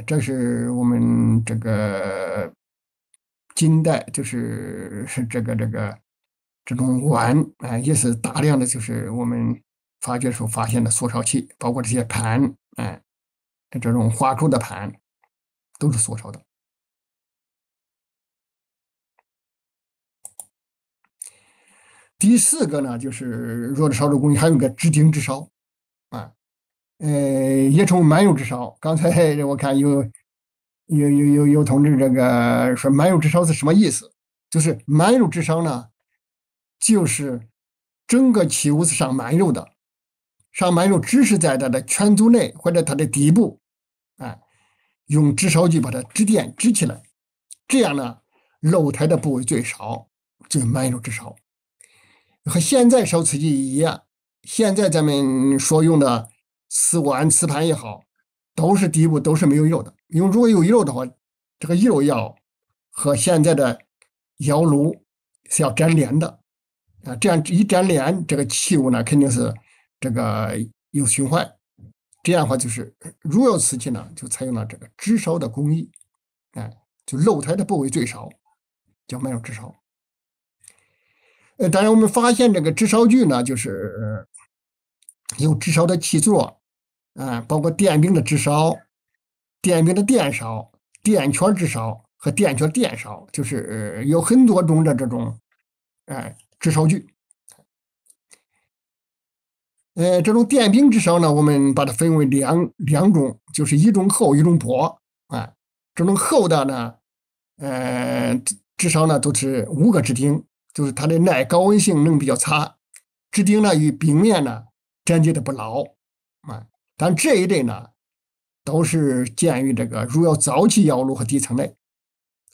这是我们这个金代，就是这种碗也是大量的，就是我们发掘时候发现的塑烧器，包括这些盘，这种画出的盘都是塑烧的。第四个呢，就是弱的烧制工艺，还有一个制丁制烧啊，也称满釉制烧。刚才我看有同志这个说满釉制烧是什么意思？就是满釉制烧呢，就是整个器物是上满釉的，上满釉只是在它的圈足内或者它的底部，用制烧机把它支垫支起来，这样呢露台的部位最少，就满釉制烧。和现在烧瓷器一样，现在咱们所用的瓷碗、瓷盘也好，都是底部都是没有釉的。因为如果有釉的话，这个釉要和现在的窑炉是要粘连的这样一粘连，这个器物呢肯定是这个有损坏。这样的话，就是汝窑瓷器呢就采用了这个支烧的工艺，就露台的部位最少，叫满釉支烧。当然，我们发现这个制烧具呢，就是有制烧的器座，包括电饼的制烧、电饼的电烧、电圈制烧和电圈电烧，就是有很多种的这种制烧具。这种电饼制烧呢，我们把它分为两种，就是一种厚，一种薄。这种厚的呢，制烧呢都是5个支钉。就是它的耐高温性能比较差，支钉呢与饼面呢粘接的不牢但这一类呢都是建于这个汝窑早期窑炉和底层内，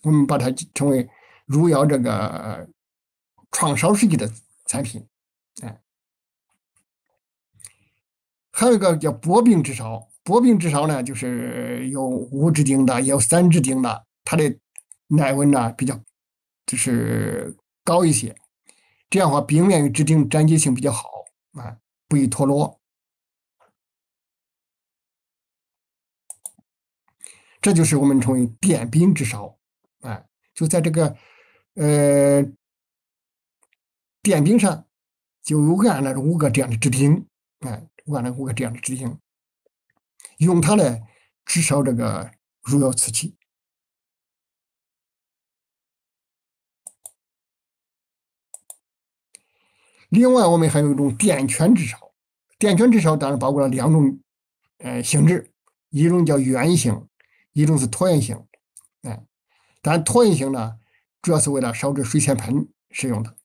我们把它称为汝窑这个创烧时期的产品。还有一个叫薄饼制烧，薄饼制烧呢就是有5支钉的，也有3支钉的，它的耐温呢比较就是高一些，这样的话饼面与支钉粘接性比较好不易脱落。这就是我们称为电饼制烧就在这个电饼上就有按了5个这样的支钉按了5个这样的支钉，用它来制烧这个汝窑瓷器。另外，我们还有一种电圈制烧。电圈制烧当然包括了2种形制，一种叫圆形，一种是椭圆形。当然椭圆形呢，主要是为了烧制水仙盆使用的。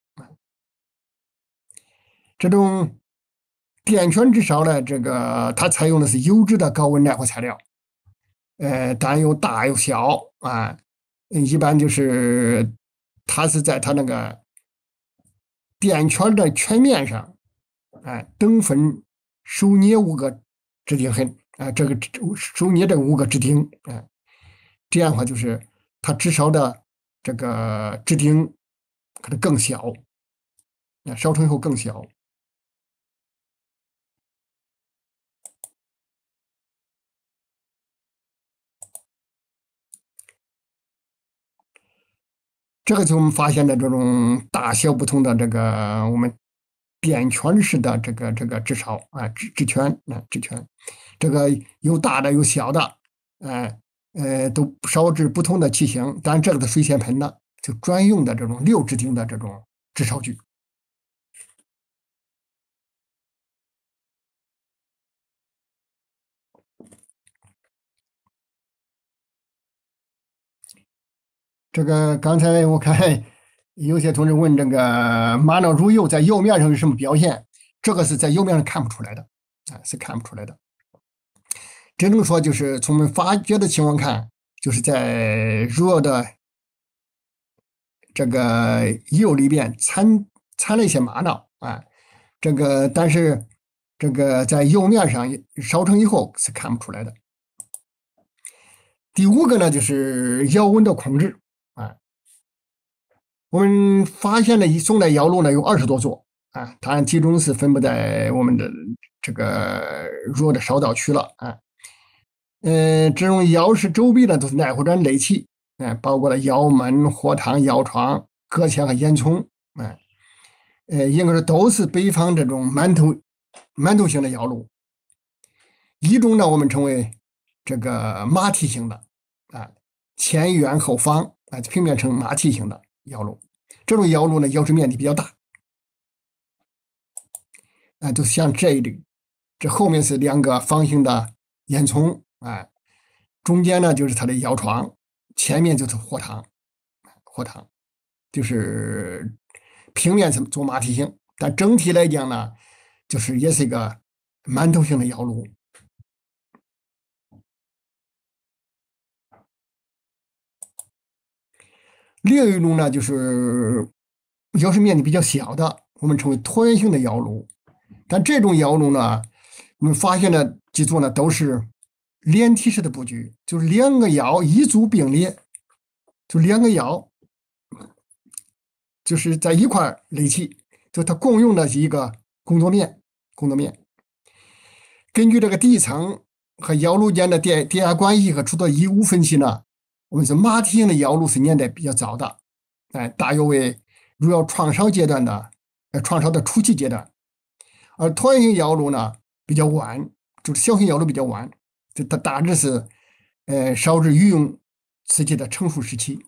这种电圈制烧呢，这个它采用的是优质的高温耐火材料，当然有大有小一般就是它是在它那个电圈的圈面上，等分手捏5个支钉痕，这个手捏这5个支钉，这样的话就是它制烧的这个支钉可能更小，烧成以后更小。这个就是我们发现的这种大小不同的这个我们电圈式的这个制烧制圈，这个有大的有小的，都烧制不同的器型。当然，这个的水仙盆呢，就专用的这种6支钉的这种制烧具。这个刚才我看有些同志问这个玛瑙汝釉在釉面上有什么表现，这个是在釉面上看不出来的。是看不出来的。只能说就是从我们发掘的情况看，就是在入药的这个釉里边掺了一些玛瑙但是这个在釉面上烧成以后是看不出来的。第5个呢，就是窑温的控制我们发现的宋代窑炉呢有20多座当然集中是分布在我们的这个入窑的烧造区了这种窑室周壁呢都是耐火砖垒砌包括了窑门、火塘、窑床、隔墙和烟囱应该说都是北方这种馒头型的窑炉。一种呢我们称为这个马蹄形的前圆后方平面呈马蹄形的窑炉。这种窑炉呢窑室面积比较大就像这后面是2个方形的烟囱中间呢就是它的窑床，前面就是火塘就是平面是做马蹄形，但整体来讲呢，就是也是一个馒头形的窑炉。另一种呢，就是窑室面积比较小的，我们称为椭圆形的窑炉。但这种窑炉呢，我们发现的几座呢都是连体式的布局，就是2个窑一组并列，就2个窑就是在一块垒砌，就它共用的是一个工作面。根据这个地层和窑炉间的电压关系和出的异物分析呢，我们说马蹄形的窑炉是年代比较早的，大约为入窑创烧阶段的创烧的初期阶段，而椭圆形窑炉呢比较晚，就是小型窑炉比较晚，它大致是烧制御用瓷器的成熟时期。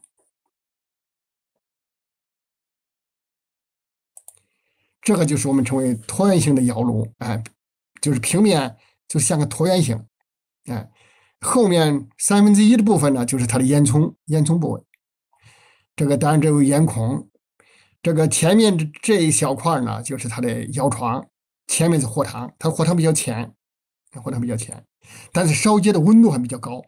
这个就是我们称为椭圆形的窑炉就是平面就像个椭圆形后面1/3的部分呢就是它的烟囱部位，这个当然这有烟孔，这个前面这一小块呢就是它的窑床，前面是火塘，它火塘比较浅，但是烧结的温度还比较高。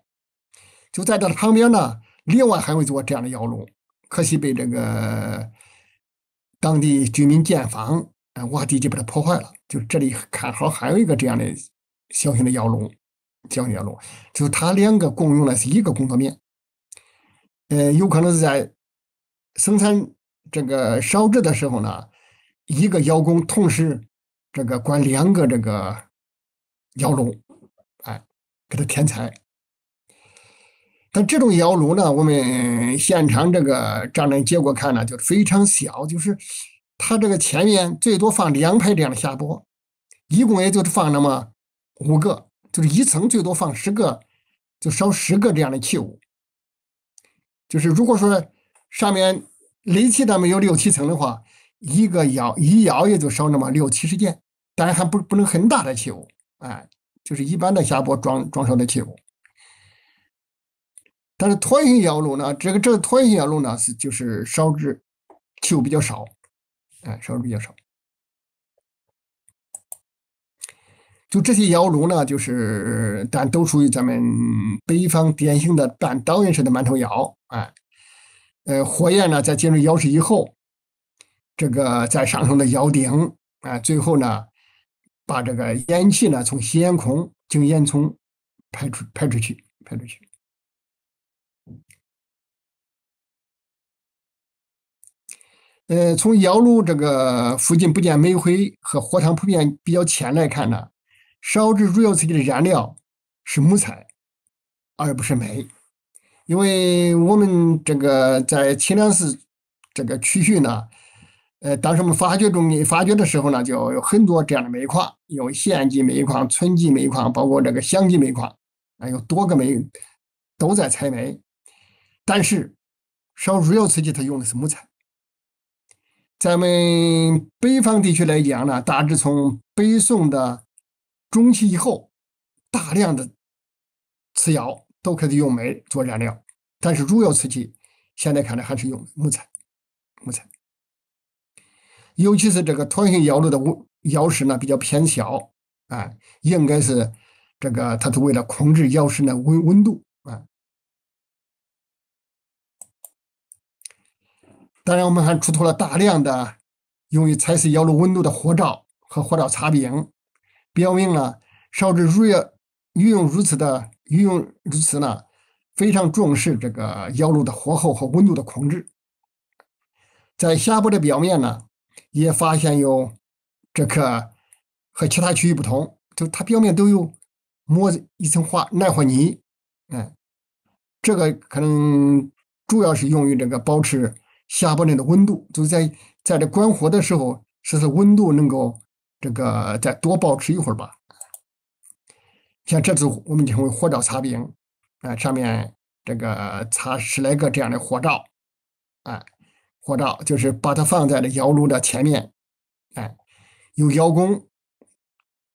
就在这旁边呢，另外还有一座这样的窑炉，可惜被这个当地居民建房挖地基把它破坏了。就这里看好还有一个这样的小型的窑炉，就它2个共用的是一个工作面。有可能是在生产这个烧制的时候呢，一个窑工同时这个管2个这个窑炉，给它添柴。但这种窑炉呢，我们现场这个丈量结果看呢，就非常小，就是它这个前面最多放2排这样的下拨，一共也就是放那么5个，就是一层最多放10个，就烧10个这样的器物。就是如果说上面垒砌的没有6、7层的话，一窑也就烧那么6、70件，当然还不能很大的器物，就是一般的下拨装烧的器物。但是椭圆形窑炉呢，这个椭圆形窑炉呢就是烧制器物比较少，烧制比较少。就这些窑炉呢，但都属于咱们北方典型的半导圆式的馒头窑，火焰呢在进入窑室以后，这个在上升的窑顶，最后呢把这个烟气呢从吸烟孔经烟囱排出去。从窑炉这个附近不见煤灰和火塘普遍比较浅来看呢，烧制入窑瓷器的燃料是木材，而不是煤。因为我们这个在清凉寺这个区域呢，当时我们发掘的时候呢，就有很多这样的煤矿，有县级煤矿、村级煤矿，包括这个乡级煤矿，有多个煤都在采煤。但是烧入窑瓷器它用的是木材。咱们北方地区来讲呢，大致从北宋的中期以后，大量的瓷窑都开始用煤做燃料，但是入窑瓷器现在看来还是用木材。尤其是这个椭圆形窑炉的窑室呢比较偏小，应该是它是为了控制药室的温度当然，我们还出土了大量的用于测试药炉温度的火照和火照擦柄，表明了烧制入药运用如此呢，非常重视这个药炉的火候和温度的控制。在下部的表面呢，也发现有这个和其他区域不同，就它表面都有抹一层耐火泥，这个可能主要是用于保持下部内的温度，就是在这关火的时候，使温度能够再多保持一会儿吧。像这次我们称为火照擦柄，上面擦10来个这样的火照，火照就是把它放在了窑炉的前面，有窑工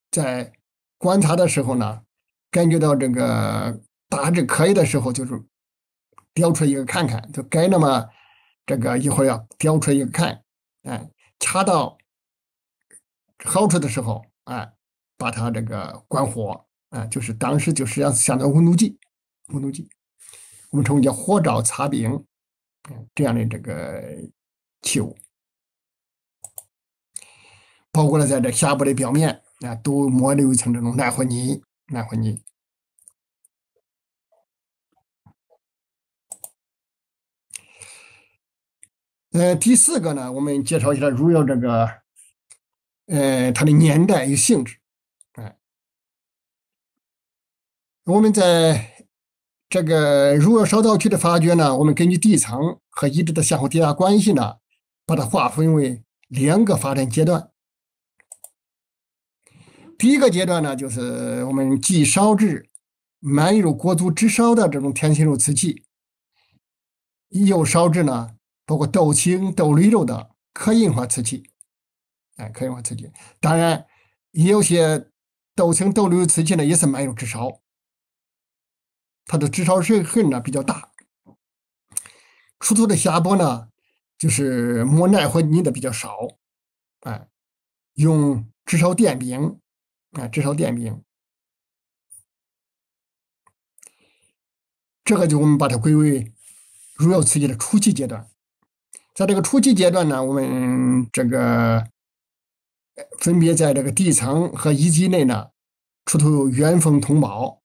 在观察的时候呢，感觉到大致可以的时候，就是雕出一个看看，就该那么一会儿要雕出一个看，掐到好处的时候，把它关火，就是当时就是要相当于温度计，我们称为叫火照擦柄，这样的器物，包括了在这下部的表面都抹了一层这种耐火泥。第4个呢，我们介绍一下入窑它的年代与性质。我们在入窑烧造区的发掘呢，我们根据地层和遗址的相互叠加关系呢，把它划分为2个发展阶段。第一个阶段呢，就是我们既烧制满入国足直烧的这种天青肉瓷器，又烧制呢包括豆青、豆绿肉的可印花瓷器，当然也有些豆青、豆绿肉瓷器呢也是满入直烧，它的直烧痕呢比较大。出土的下钵呢，就是磨耐火泥的比较少，用直烧电柄，这个就我们把它归为入窑瓷器的初期阶段。在这个初期阶段呢，我们分别在地层和遗迹内呢出土原封通宝，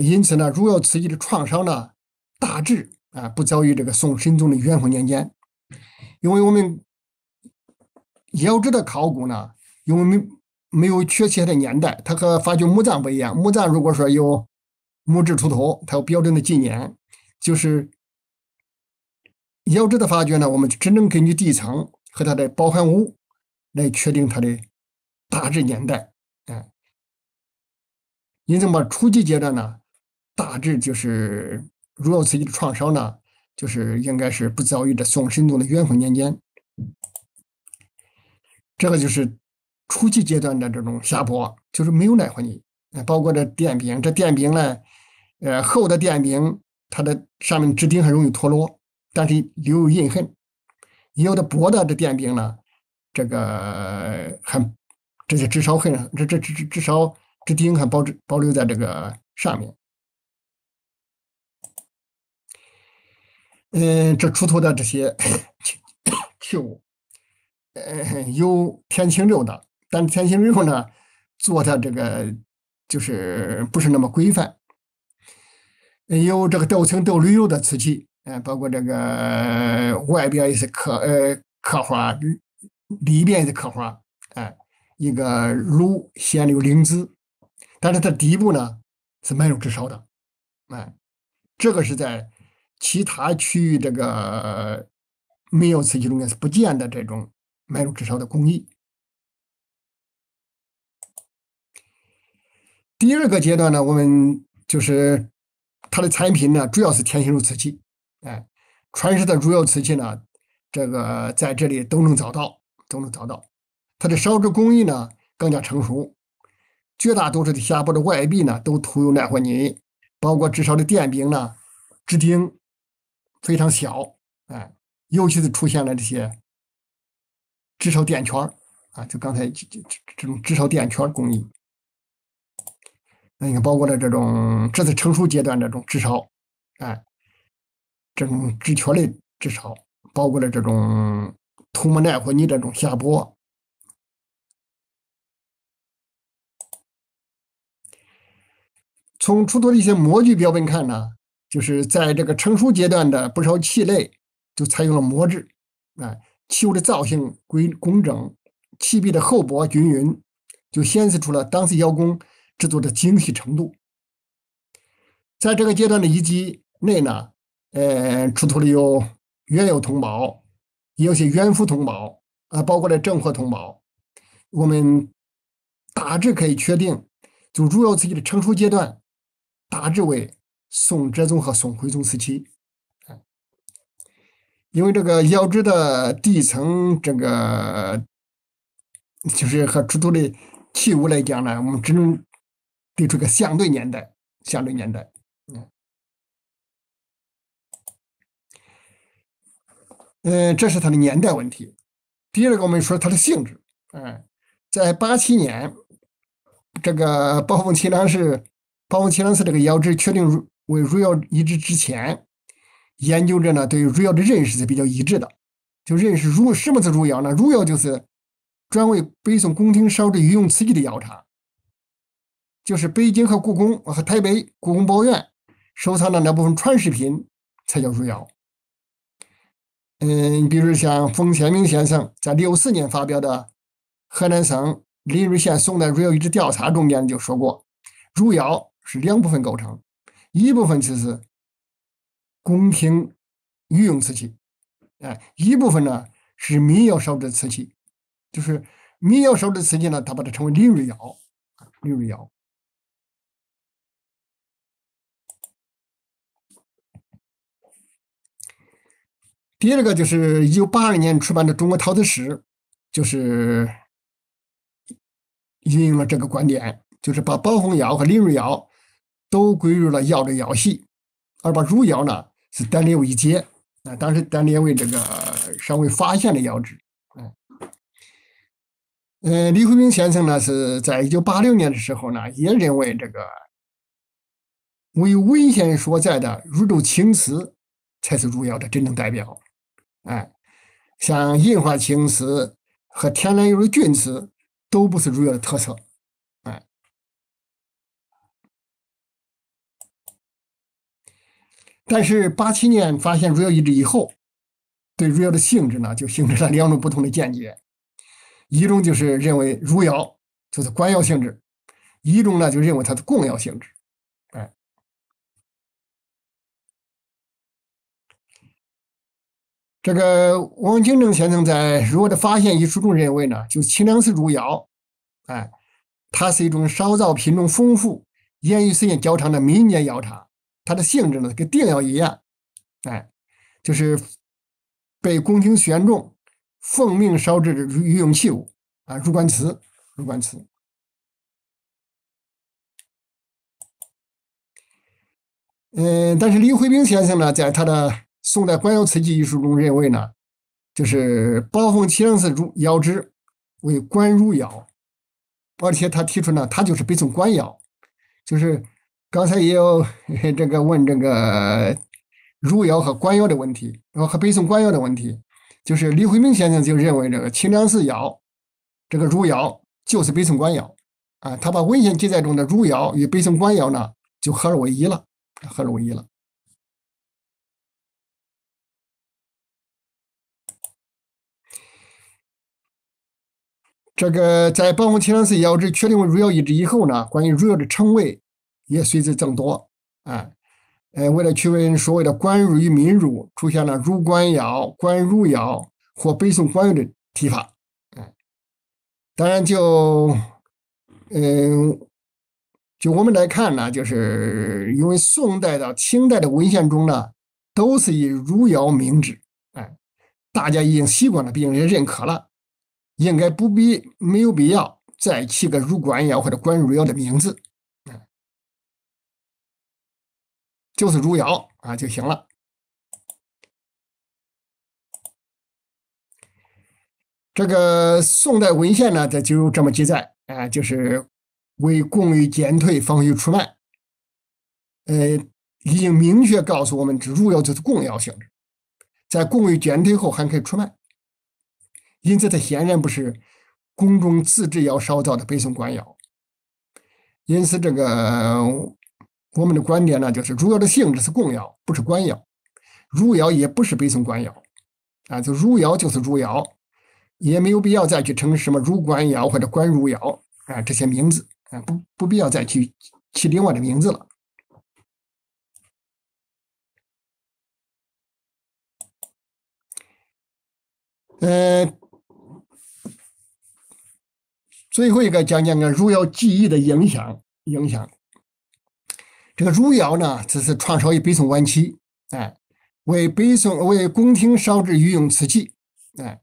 因此呢，入窑瓷器的创烧呢大致不早于宋神宗的元丰年间，因为我们窑制的考古呢，因为没有确切的年代，它和发掘墓葬不一样。墓葬如果说有墓志出土，它有标准的纪年，就是窑制的发掘呢，我们只能根据地层和它的包含物来确定它的大致年代。因此嘛，初级阶段呢，大致就是入窑瓷器的创烧呢，就是应该是不早于宋神宗的元丰年间。这个就是初期阶段的这种下钵，就是没有耐火泥，包括这电柄，呢，厚的电柄，它的上面支顶很容易脱落，但是留有印痕；有的薄的这电柄呢，这些直烧痕，直烧支顶还保留在上面。这出土的这些器物。有天青肉的，但天青肉呢，做的就是不是那么规范。有豆青、豆绿肉的瓷器，包括外边也是刻花，里边也是刻花，一个炉显有灵芝，但是它底部呢是没有直烧的，这个是在其他区域没有瓷器中间是不见的这种埋入直烧的工艺。第2个阶段呢，我们就是它的产品呢，主要是天青肉瓷器，传世的入窑瓷器呢，在这里都能找到。它的烧制工艺呢更加成熟，绝大多数的下钵的外壁呢都涂有耐火泥，包括直烧的电柄呢，支顶非常小，尤其是出现了这些直烧电圈，啊，就刚才这种制烧垫圈工艺，那你看包括了这是成熟阶段这种制烧，哎，这种制圈类制烧，包括了这种涂抹耐火泥这种下拨。从出土的一些模具标本看呢，就是在这个成熟阶段的不少器类就采用了模制，啊，器物的造型工整，器壁的厚薄均匀，就显示出了当时窑工制作的精细程度。在这个阶段的遗迹内呢，出土了有原有铜宝，也有些原副铜宝，包括了正货铜宝。我们大致可以确定，就汝窑瓷器的成熟阶段大致为宋哲宗和宋徽宗时期。因为这个窑址的地层，这个就是和出土的器物来讲呢，我们只能得出个相对年代，相对年代。这是它的年代问题。第二个，我们说它的性质。在87年，这个宝丰齐梁寺这个窑址确定为汝窑遗址之前，研究者呢对汝窑的认识是比较一致的，就认识什么是汝窑呢？汝窑就是专为北宋宫廷烧制御用瓷器的窑厂，就是北京和故宫和台北故宫博物院收藏的那部分传世品才叫汝窑。你比如像冯先明先生在64年发表的河南省临沂县宋代汝窑遗址调查中间就说过，汝窑是两部分构成，一部分就是宫廷御用瓷器，一部分呢是民窑烧制瓷器，就是民窑烧制瓷器呢，他把它称为临沂窑，临沂窑。第二个就是1982年出版的《中国陶瓷史》，就是引用了这个观点，就是把宝凤窑和临沂窑都归入了窑的窑系，而把汝窑呢是单列为一节，当时单列为这个尚未发现的窑址。李惠明先生呢是在1986年的时候呢，也认为这个为文献所在的汝州青瓷才是汝窑的真正代表。像印花青瓷和天然釉的钧瓷都不是汝窑的特色。但是87年发现汝窑遗址以后，对汝窑的性质呢就形成了两种不同的见解，一种就是认为汝窑就是官窑性质，一种呢就认为它是贡窑性质。这个王敬正先生在《汝窑的发现》一书中认为呢，就清凉寺汝窑，它是一种烧造品种丰富、盐与时间较长的民间窑厂，它的性质呢跟定窑一样，就是被宫廷选中、奉命烧制的御用器物入关瓷，入关瓷。但是李惠明先生呢，在他的《宋代官窑瓷器》一书中认为呢，就是宝凤齐梁寺窑址为官汝窑，而且他提出呢，它就是北宋官窑，就是刚才也有这个问这个汝窑和官窑的问题，和北宋官窑的问题，就是李惠明先生就认为这个清凉寺窑这个汝窑就是北宋官窑他把文献记载中的汝窑与北宋官窑呢就合二为一了，合二为一了。这个在宝凤齐梁寺窑址确定为汝窑遗址以后呢，关于汝窑的称谓也随之增多为了区分所谓的官汝与民汝，出现了汝官窑、官汝窑或北宋官窑的提法。当然嗯，就我们来看呢，就是因为宋代到清代的文献中呢，都是以汝窑明制，大家已经习惯了，并且认可了，应该没有必要再起个汝官窑或者官汝窑的名字，就是汝窑就行了。这个宋代文献呢，这就有这么记载啊，就是为供于减退，防于出卖。已经明确告诉我们，这入药就是供药性质，在供于减退后还可以出卖，因此它显然不是宫中自制药烧造的北宋官药。因此，这个我们的观点呢，就是入药的性质是供药，不是官药；入药也不是北宋官药啊，就入药就是入药，也没有必要再去称什么入官药或者官入药啊这些名字啊，不必要再去起另外的名字了。呃，最后一个讲讲个入药技艺的影响。这个入药呢，这是创烧于北宋晚期，哎，为宫廷烧制御用瓷器，哎，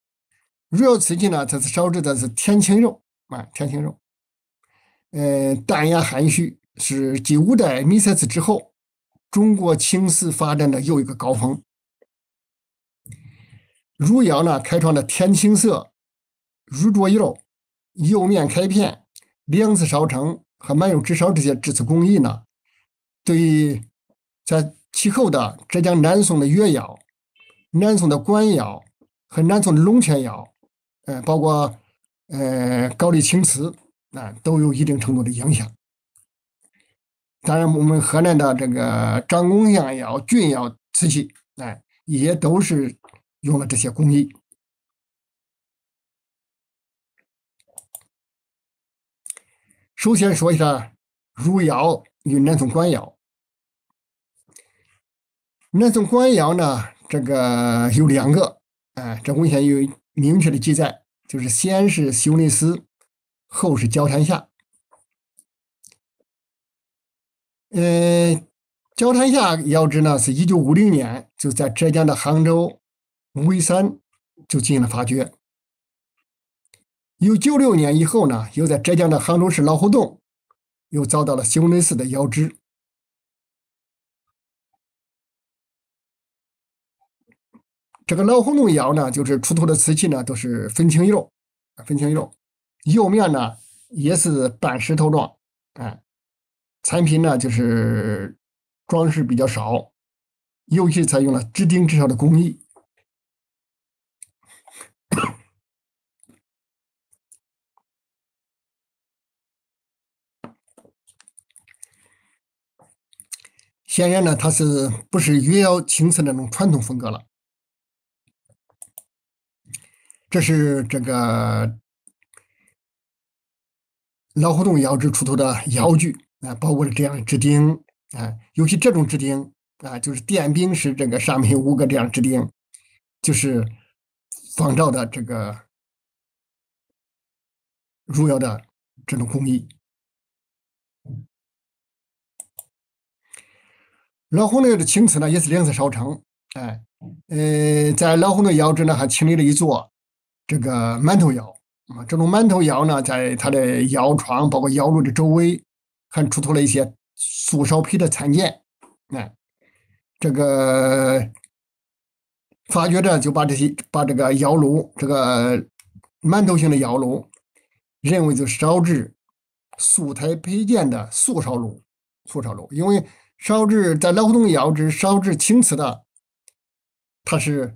入药瓷器呢，这是烧制的是天青肉啊，天青肉，淡雅含蓄，是继五代米塞瓷之后，中国青瓷发展的又一个高峰。入窑呢，开创了天青色、乳浊釉、釉面开片、两次烧成和满釉直烧这些制瓷工艺呢，对于在其后的浙江南宋的越窑、南宋的官窑和南宋的龙泉窑，包括高丽青瓷啊，都有一定程度的影响。当然，我们河南的这个张公香窑、钧窑瓷器，也都是用了这些工艺。首先说一下汝窑与南宋官窑。南宋官窑呢，这个有两个，这文献有明确的记载，就是先是修内司，后是焦坛下。焦坛下窑址呢，是1950年就在浙江的杭州武夷山就进行了发掘。1996年以后呢，又在浙江的杭州市老湖洞又找到了修内司的窑址。这个老湖洞窑呢，就是出土的瓷器呢，都是粉青釉，釉面呢也是半石头状，产品呢就是装饰比较少，尤其采用了直钉直烧的工艺。显然呢，它是不是越窑青瓷那种传统风格了？这是这个老湖洞窑址出土的窑具包括了这样的直钉尤其这种直钉就是电柄式这个上面有5个这样直钉，就是仿照的这个汝窑的这种工艺。老湖内的青瓷呢，也是2次烧成，在老湖内窑址呢，还清理了一座这个馒头窑这种馒头窑呢，在它的窑窗包括窑炉的周围，还出土了一些素烧坯的残件，这个发掘者就把这个窑炉这个馒头型的窑炉认为就烧制素胎配件的素烧炉，因为烧制在老湖洞窑址烧制青瓷的，它是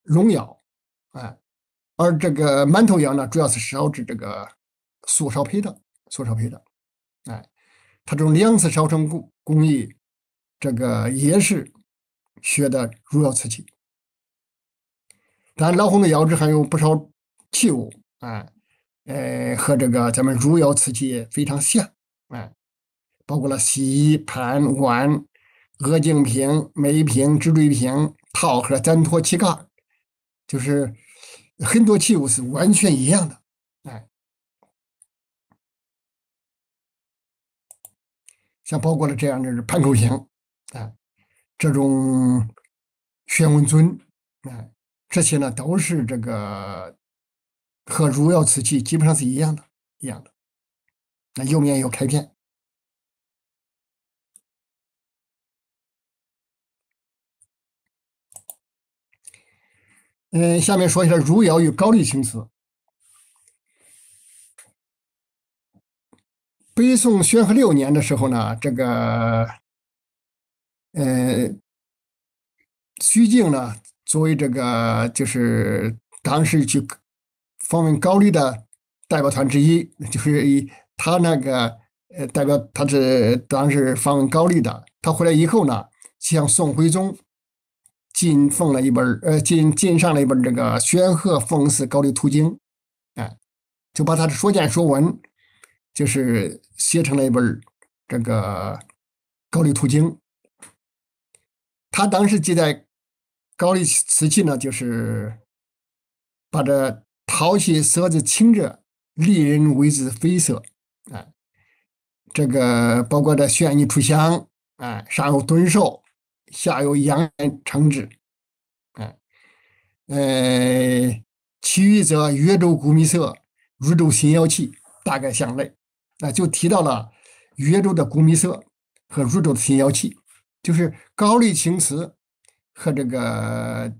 龙窑，而这个馒头窑呢，主要是烧制这个素烧胚的，它这种2次烧成工艺，这个也是学的汝窑瓷器。当然，老洪的窑址还有不少器物和这个咱们汝窑瓷器非常像包括了锡盘碗、鹅颈瓶、梅瓶、直坠瓶、套盒、簪托、旗盖，就是很多器物是完全一样的，像包括了这样的盘口型，这种旋纹尊，这些呢都是这个和汝窑瓷器基本上是一样的，那釉面有开片。下面说一下汝窑与高丽青瓷。北宋宣和6年的时候呢，这个呃徐敬呢，作为这个就是当时去访问高丽的代表团之一，就是他那个代表他是当时访问高丽的。他回来以后呢，向宋徽宗进上了一本这个《宣和奉祀高丽图经》，哎，就把他的说见说闻，就是写成了一本这个高丽图经。他当时记载高丽瓷器呢，就是把这陶器色泽清澈，丽人为之绯色啊。这个包括这旋泥出香啊，上有敦寿，下有阳元承之啊。其余则越州古秘色、汝州新窑器大概相类。就提到了越州的古秘色和汝州的新窑器，就是高丽青瓷和这个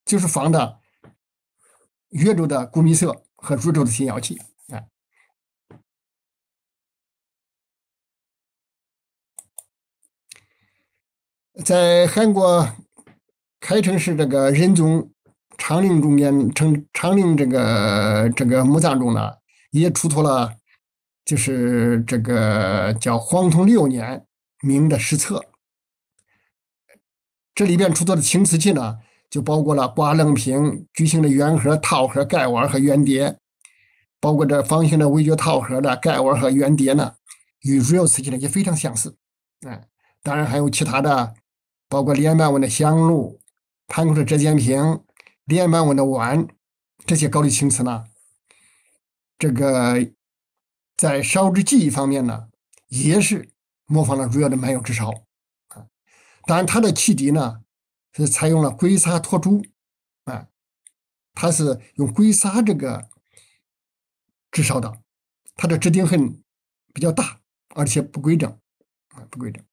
就是仿的越州的古秘色和汝州的新窑器啊。在韩国开城市这个仁宗昌陵中间，昌陵这个墓葬中呢，也出土了，就是这个叫黄统6年明的石册。这里边出土的青瓷器呢，就包括了刮楞瓶、矩形的圆盒、套盒、盖碗和圆碟，包括这方形的围角套盒的盖碗和圆碟呢，与汝窑瓷器呢也非常相似。当然还有其他的，包括连板纹的香炉、盘口的折尖瓶、连板纹的碗，这些高丽青瓷呢，这个在烧制技艺方面呢，也是模仿了汝窑的满釉之烧。当然，它的器底呢是采用了龟砂托珠啊，它是用龟砂这个制烧的，它的直径痕比较大，而且不规整不规整。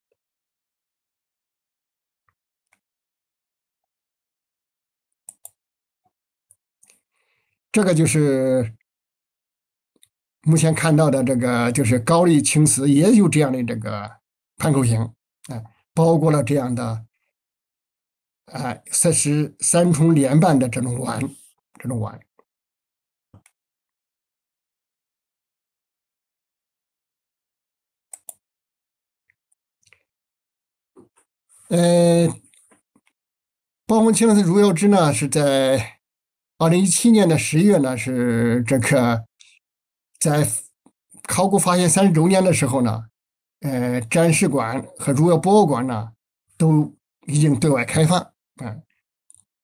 这个就是目前看到的这个，就是高丽青瓷也有这样的这个盘口型，包括了这样的这是3重连瓣的这种碗，这种碗。呃，包红青瓷汝窑制呢，是在2017年的11月呢，是这个在考古发现30周年的时候呢，展示馆和汝窑博物馆呢都已经对外开放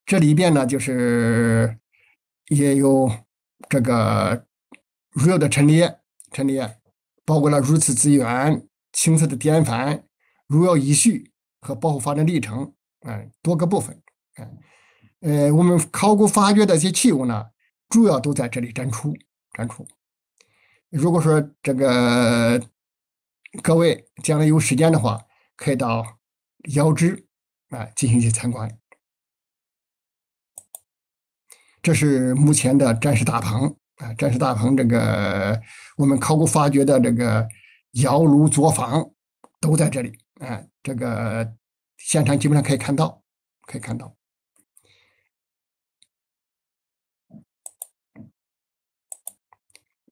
这里边呢就是也有这个汝窑的陈列，包括了汝瓷资源、青瓷的典范、汝窑遗绪和保护发展历程多个部分。我们考古发掘的一些器物呢，主要都在这里展出。如果说这个各位将来有时间的话，可以到窑址进行一些参观。这是目前的展示大棚展示大棚这个我们考古发掘的这个窑炉作坊都在这里这个现场基本上可以看到，可以看到。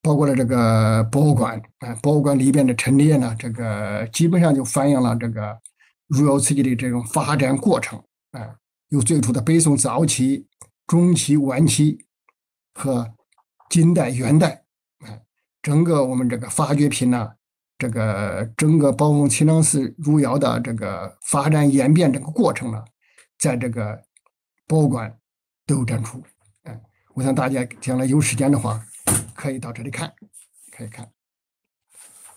包括了这个博物馆博物馆里边的陈列呢，这个基本上就反映了这个汝窑瓷器的这种发展过程有最初的北宋早期、中期、晚期和近代、元代整个我们这个发掘品呢，这个整个宝凤祈囊寺汝窑的这个发展演变这个过程呢，在这个博物馆都有展出。我想大家将来有时间的话，可以到这里看，可以看。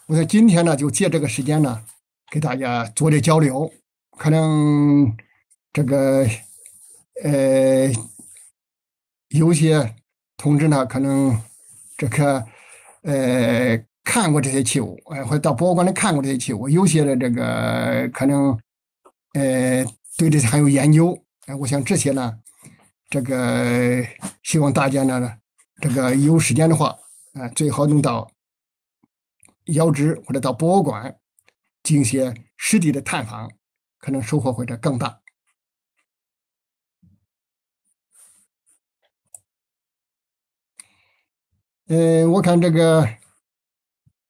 我想今天呢，就借这个时间呢，给大家做点交流。可能这个有些同志呢，可能这个看过这些器物，或者到博物馆里看过这些器物，有些的这个可能对这些还有研究。我想这些呢，这个希望大家呢，这个有时间的话，最好能到窑址或者到博物馆进行些实地的探访，可能收获会更大。我看这个，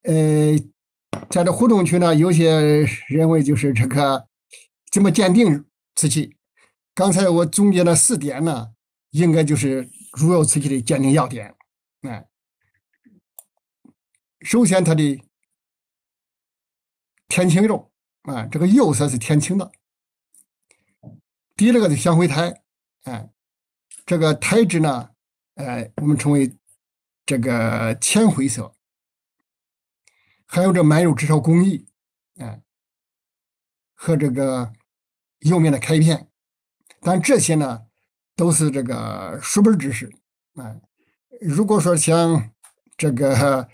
呃，在这互动区呢，有些认为就是这个怎么鉴定瓷器。刚才我总结了4点呢，应该就是入窑瓷器的鉴定要点。首先它的天青釉这个釉色是天青的。第二个是香灰胎，这个胎质呢，我们称为这个浅灰色。还有这满釉炙烧工艺，和这个釉面的开片，但这些呢都是这个书本知识。如果说想这个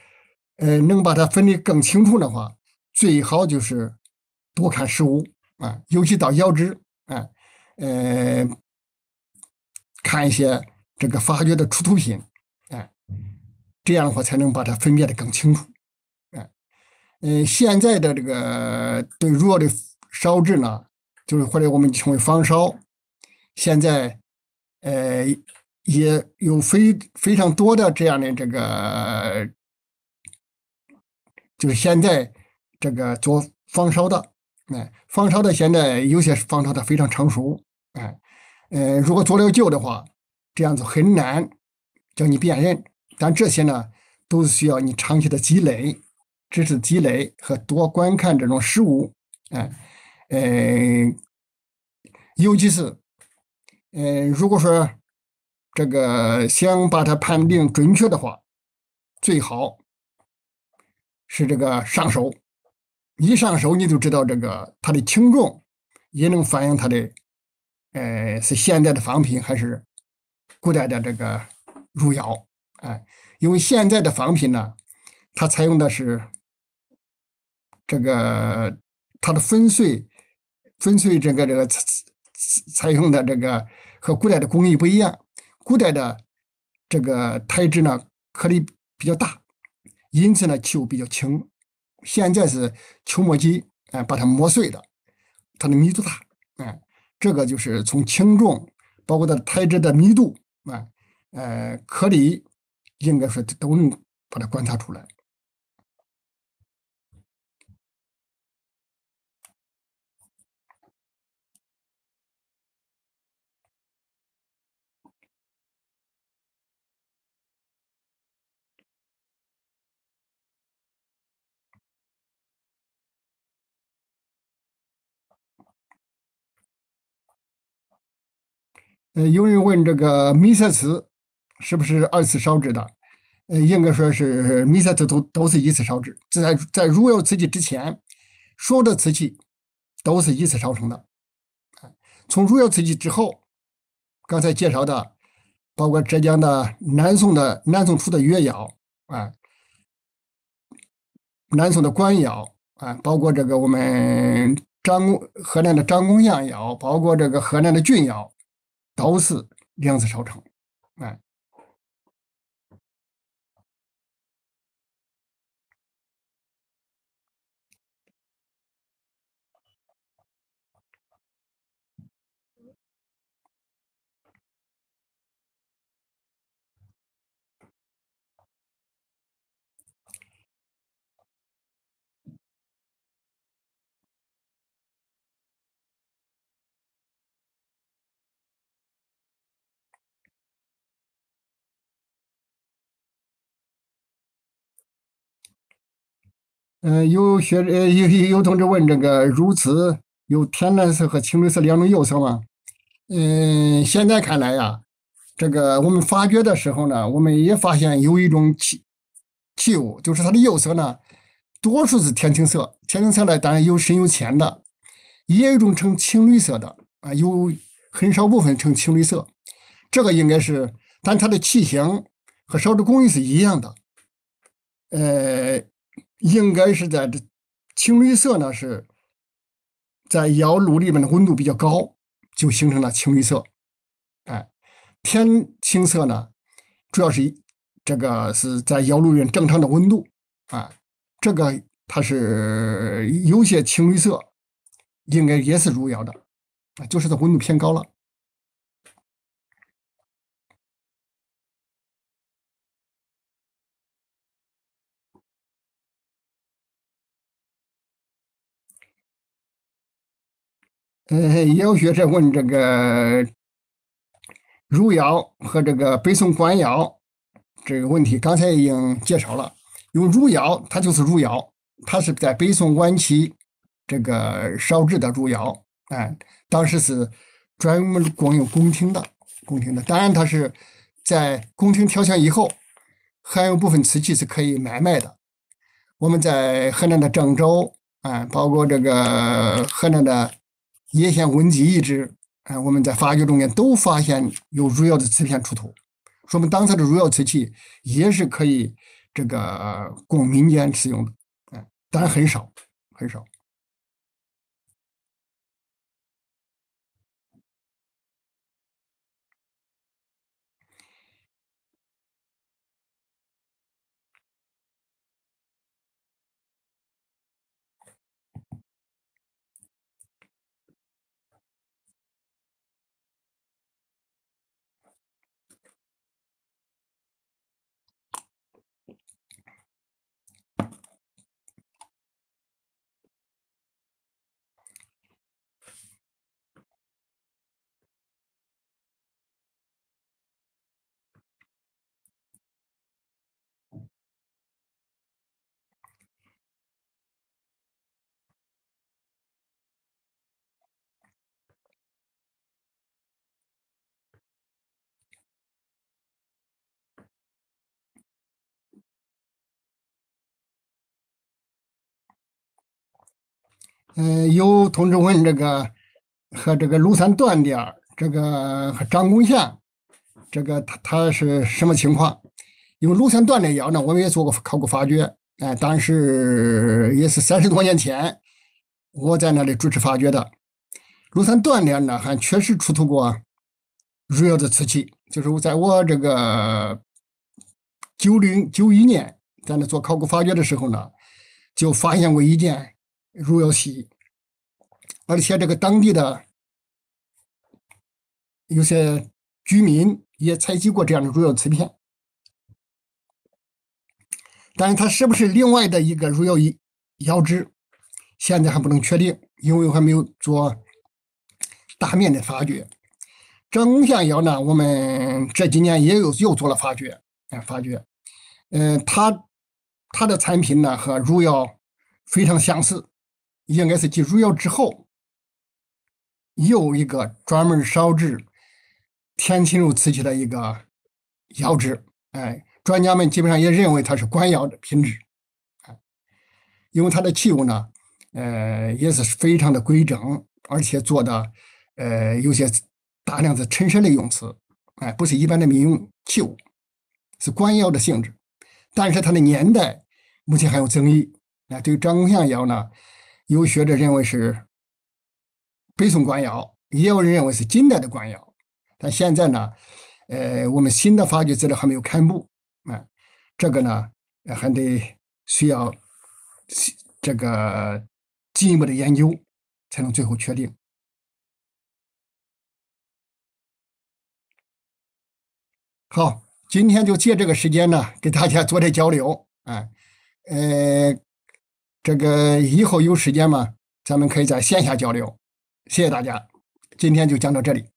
能把它分得更清楚的话，最好就是多看实物尤其到窑址呃看一些这个发掘的出土品，这样的话才能把它分辨得更清楚。现在的这个对入窑的烧制呢，就是或者我们称为仿烧，现在也有非常多的这样的这个，就是现在这个做仿烧的，仿烧的现在有些仿烧的非常成熟，如果做了旧的话，这样子很难叫你辨认，但这些呢都是需要你长期的积累。知识积累和多观看这种实物，尤其是如果说这个想把它判定准确的话，最好是这个上手，一上手你就知道这个它的轻重，也能反映它的是现代的仿品还是古代的这个汝窑。因为现在的仿品呢，它采用的是这个它的粉碎这个采用的这个和古代的工艺不一样，古代的这个胎质呢颗粒比较大，因此呢球比较轻。现在是球磨机把它磨碎的，它的密度大，这个就是从轻重，包括它胎质的密度颗粒应该说都能把它观察出来。有人问这个米色瓷是不是2次烧制的？应该说是米色瓷都是1次烧制。在汝窑瓷器之前，所有的瓷器都是1次烧成的。从汝窑瓷器之后，刚才介绍的，包括浙江的南宋出的越窑南宋的官窑包括这个我们河南的张公样窑，包括这个河南的郡窑，都是2次烧成。有同志问这个如瓷有天蓝色和青绿色2种釉色吗？现在看来呀，这个我们发掘的时候呢，我们也发现有一种器物，就是它的釉色呢，多数是天青色，天青色呢当然有深有浅的，也有一种呈青绿色的有很少部分呈青绿色，这个应该是，但它的器型和烧制工艺是一样的。应该是在这青绿色呢是在窑炉里面的温度比较高，就形成了青绿色。天青色呢，主要是这个是在窑炉里面正常的温度这个它是有些青绿色，应该也是入药的，就是它温度偏高了。也有学者问这个入药和这个北宋官药这个问题，刚才已经介绍了。用入药，它就是入药，它是在北宋晚期这个烧制的入药，当时是专门供应宫廷的。当然，它是在宫廷调香以后，还有部分瓷器是可以买卖的。我们在河南的郑州，包括这个河南的叶县文集遗址，我们在发掘中间都发现有入药的瓷片出土，说明当时的入药瓷器也是可以这个供民间使用的，当然很少很少。有同志问这个和这个庐山断点这个和张公像，这个它是什么情况？因为庐山断点窑呢，我们也做过考古发掘，当时也是30多年前，我在那里主持发掘的。庐山断点呢，还确实出土过入窑的瓷器，就是在我这个90、91年在那做考古发掘的时候呢，就发现过一件入窑器，而且这个当地的有些居民也采集过这样的入窑瓷片，但是它是不是另外的一个入窑窑址，现在还不能确定，因为还没有做大面的发掘。正象窑呢，我们这几年也又做了发掘，发掘，它的产品呢和入窑非常相似，应该是继入窑之后又一个专门烧制天青釉瓷器的一个窑址，专家们基本上也认为它是官窑的品质，因为它的器物呢，也是非常的规整，而且做的有些大量的陈设类用词，不是一般的民用器物，是官窑的性质，但是它的年代目前还有争议。对张公像窑呢，有学者认为是北宋官窑，也有人认为是近代的官窑，但现在呢，我们新的发掘资料还没有刊布，这个呢还得需要这个进一步的研究才能最后确定。好，今天就借这个时间呢，给大家做点交流，呃，这个以后有时间嘛，咱们可以在线下交流。谢谢大家，今天就讲到这里。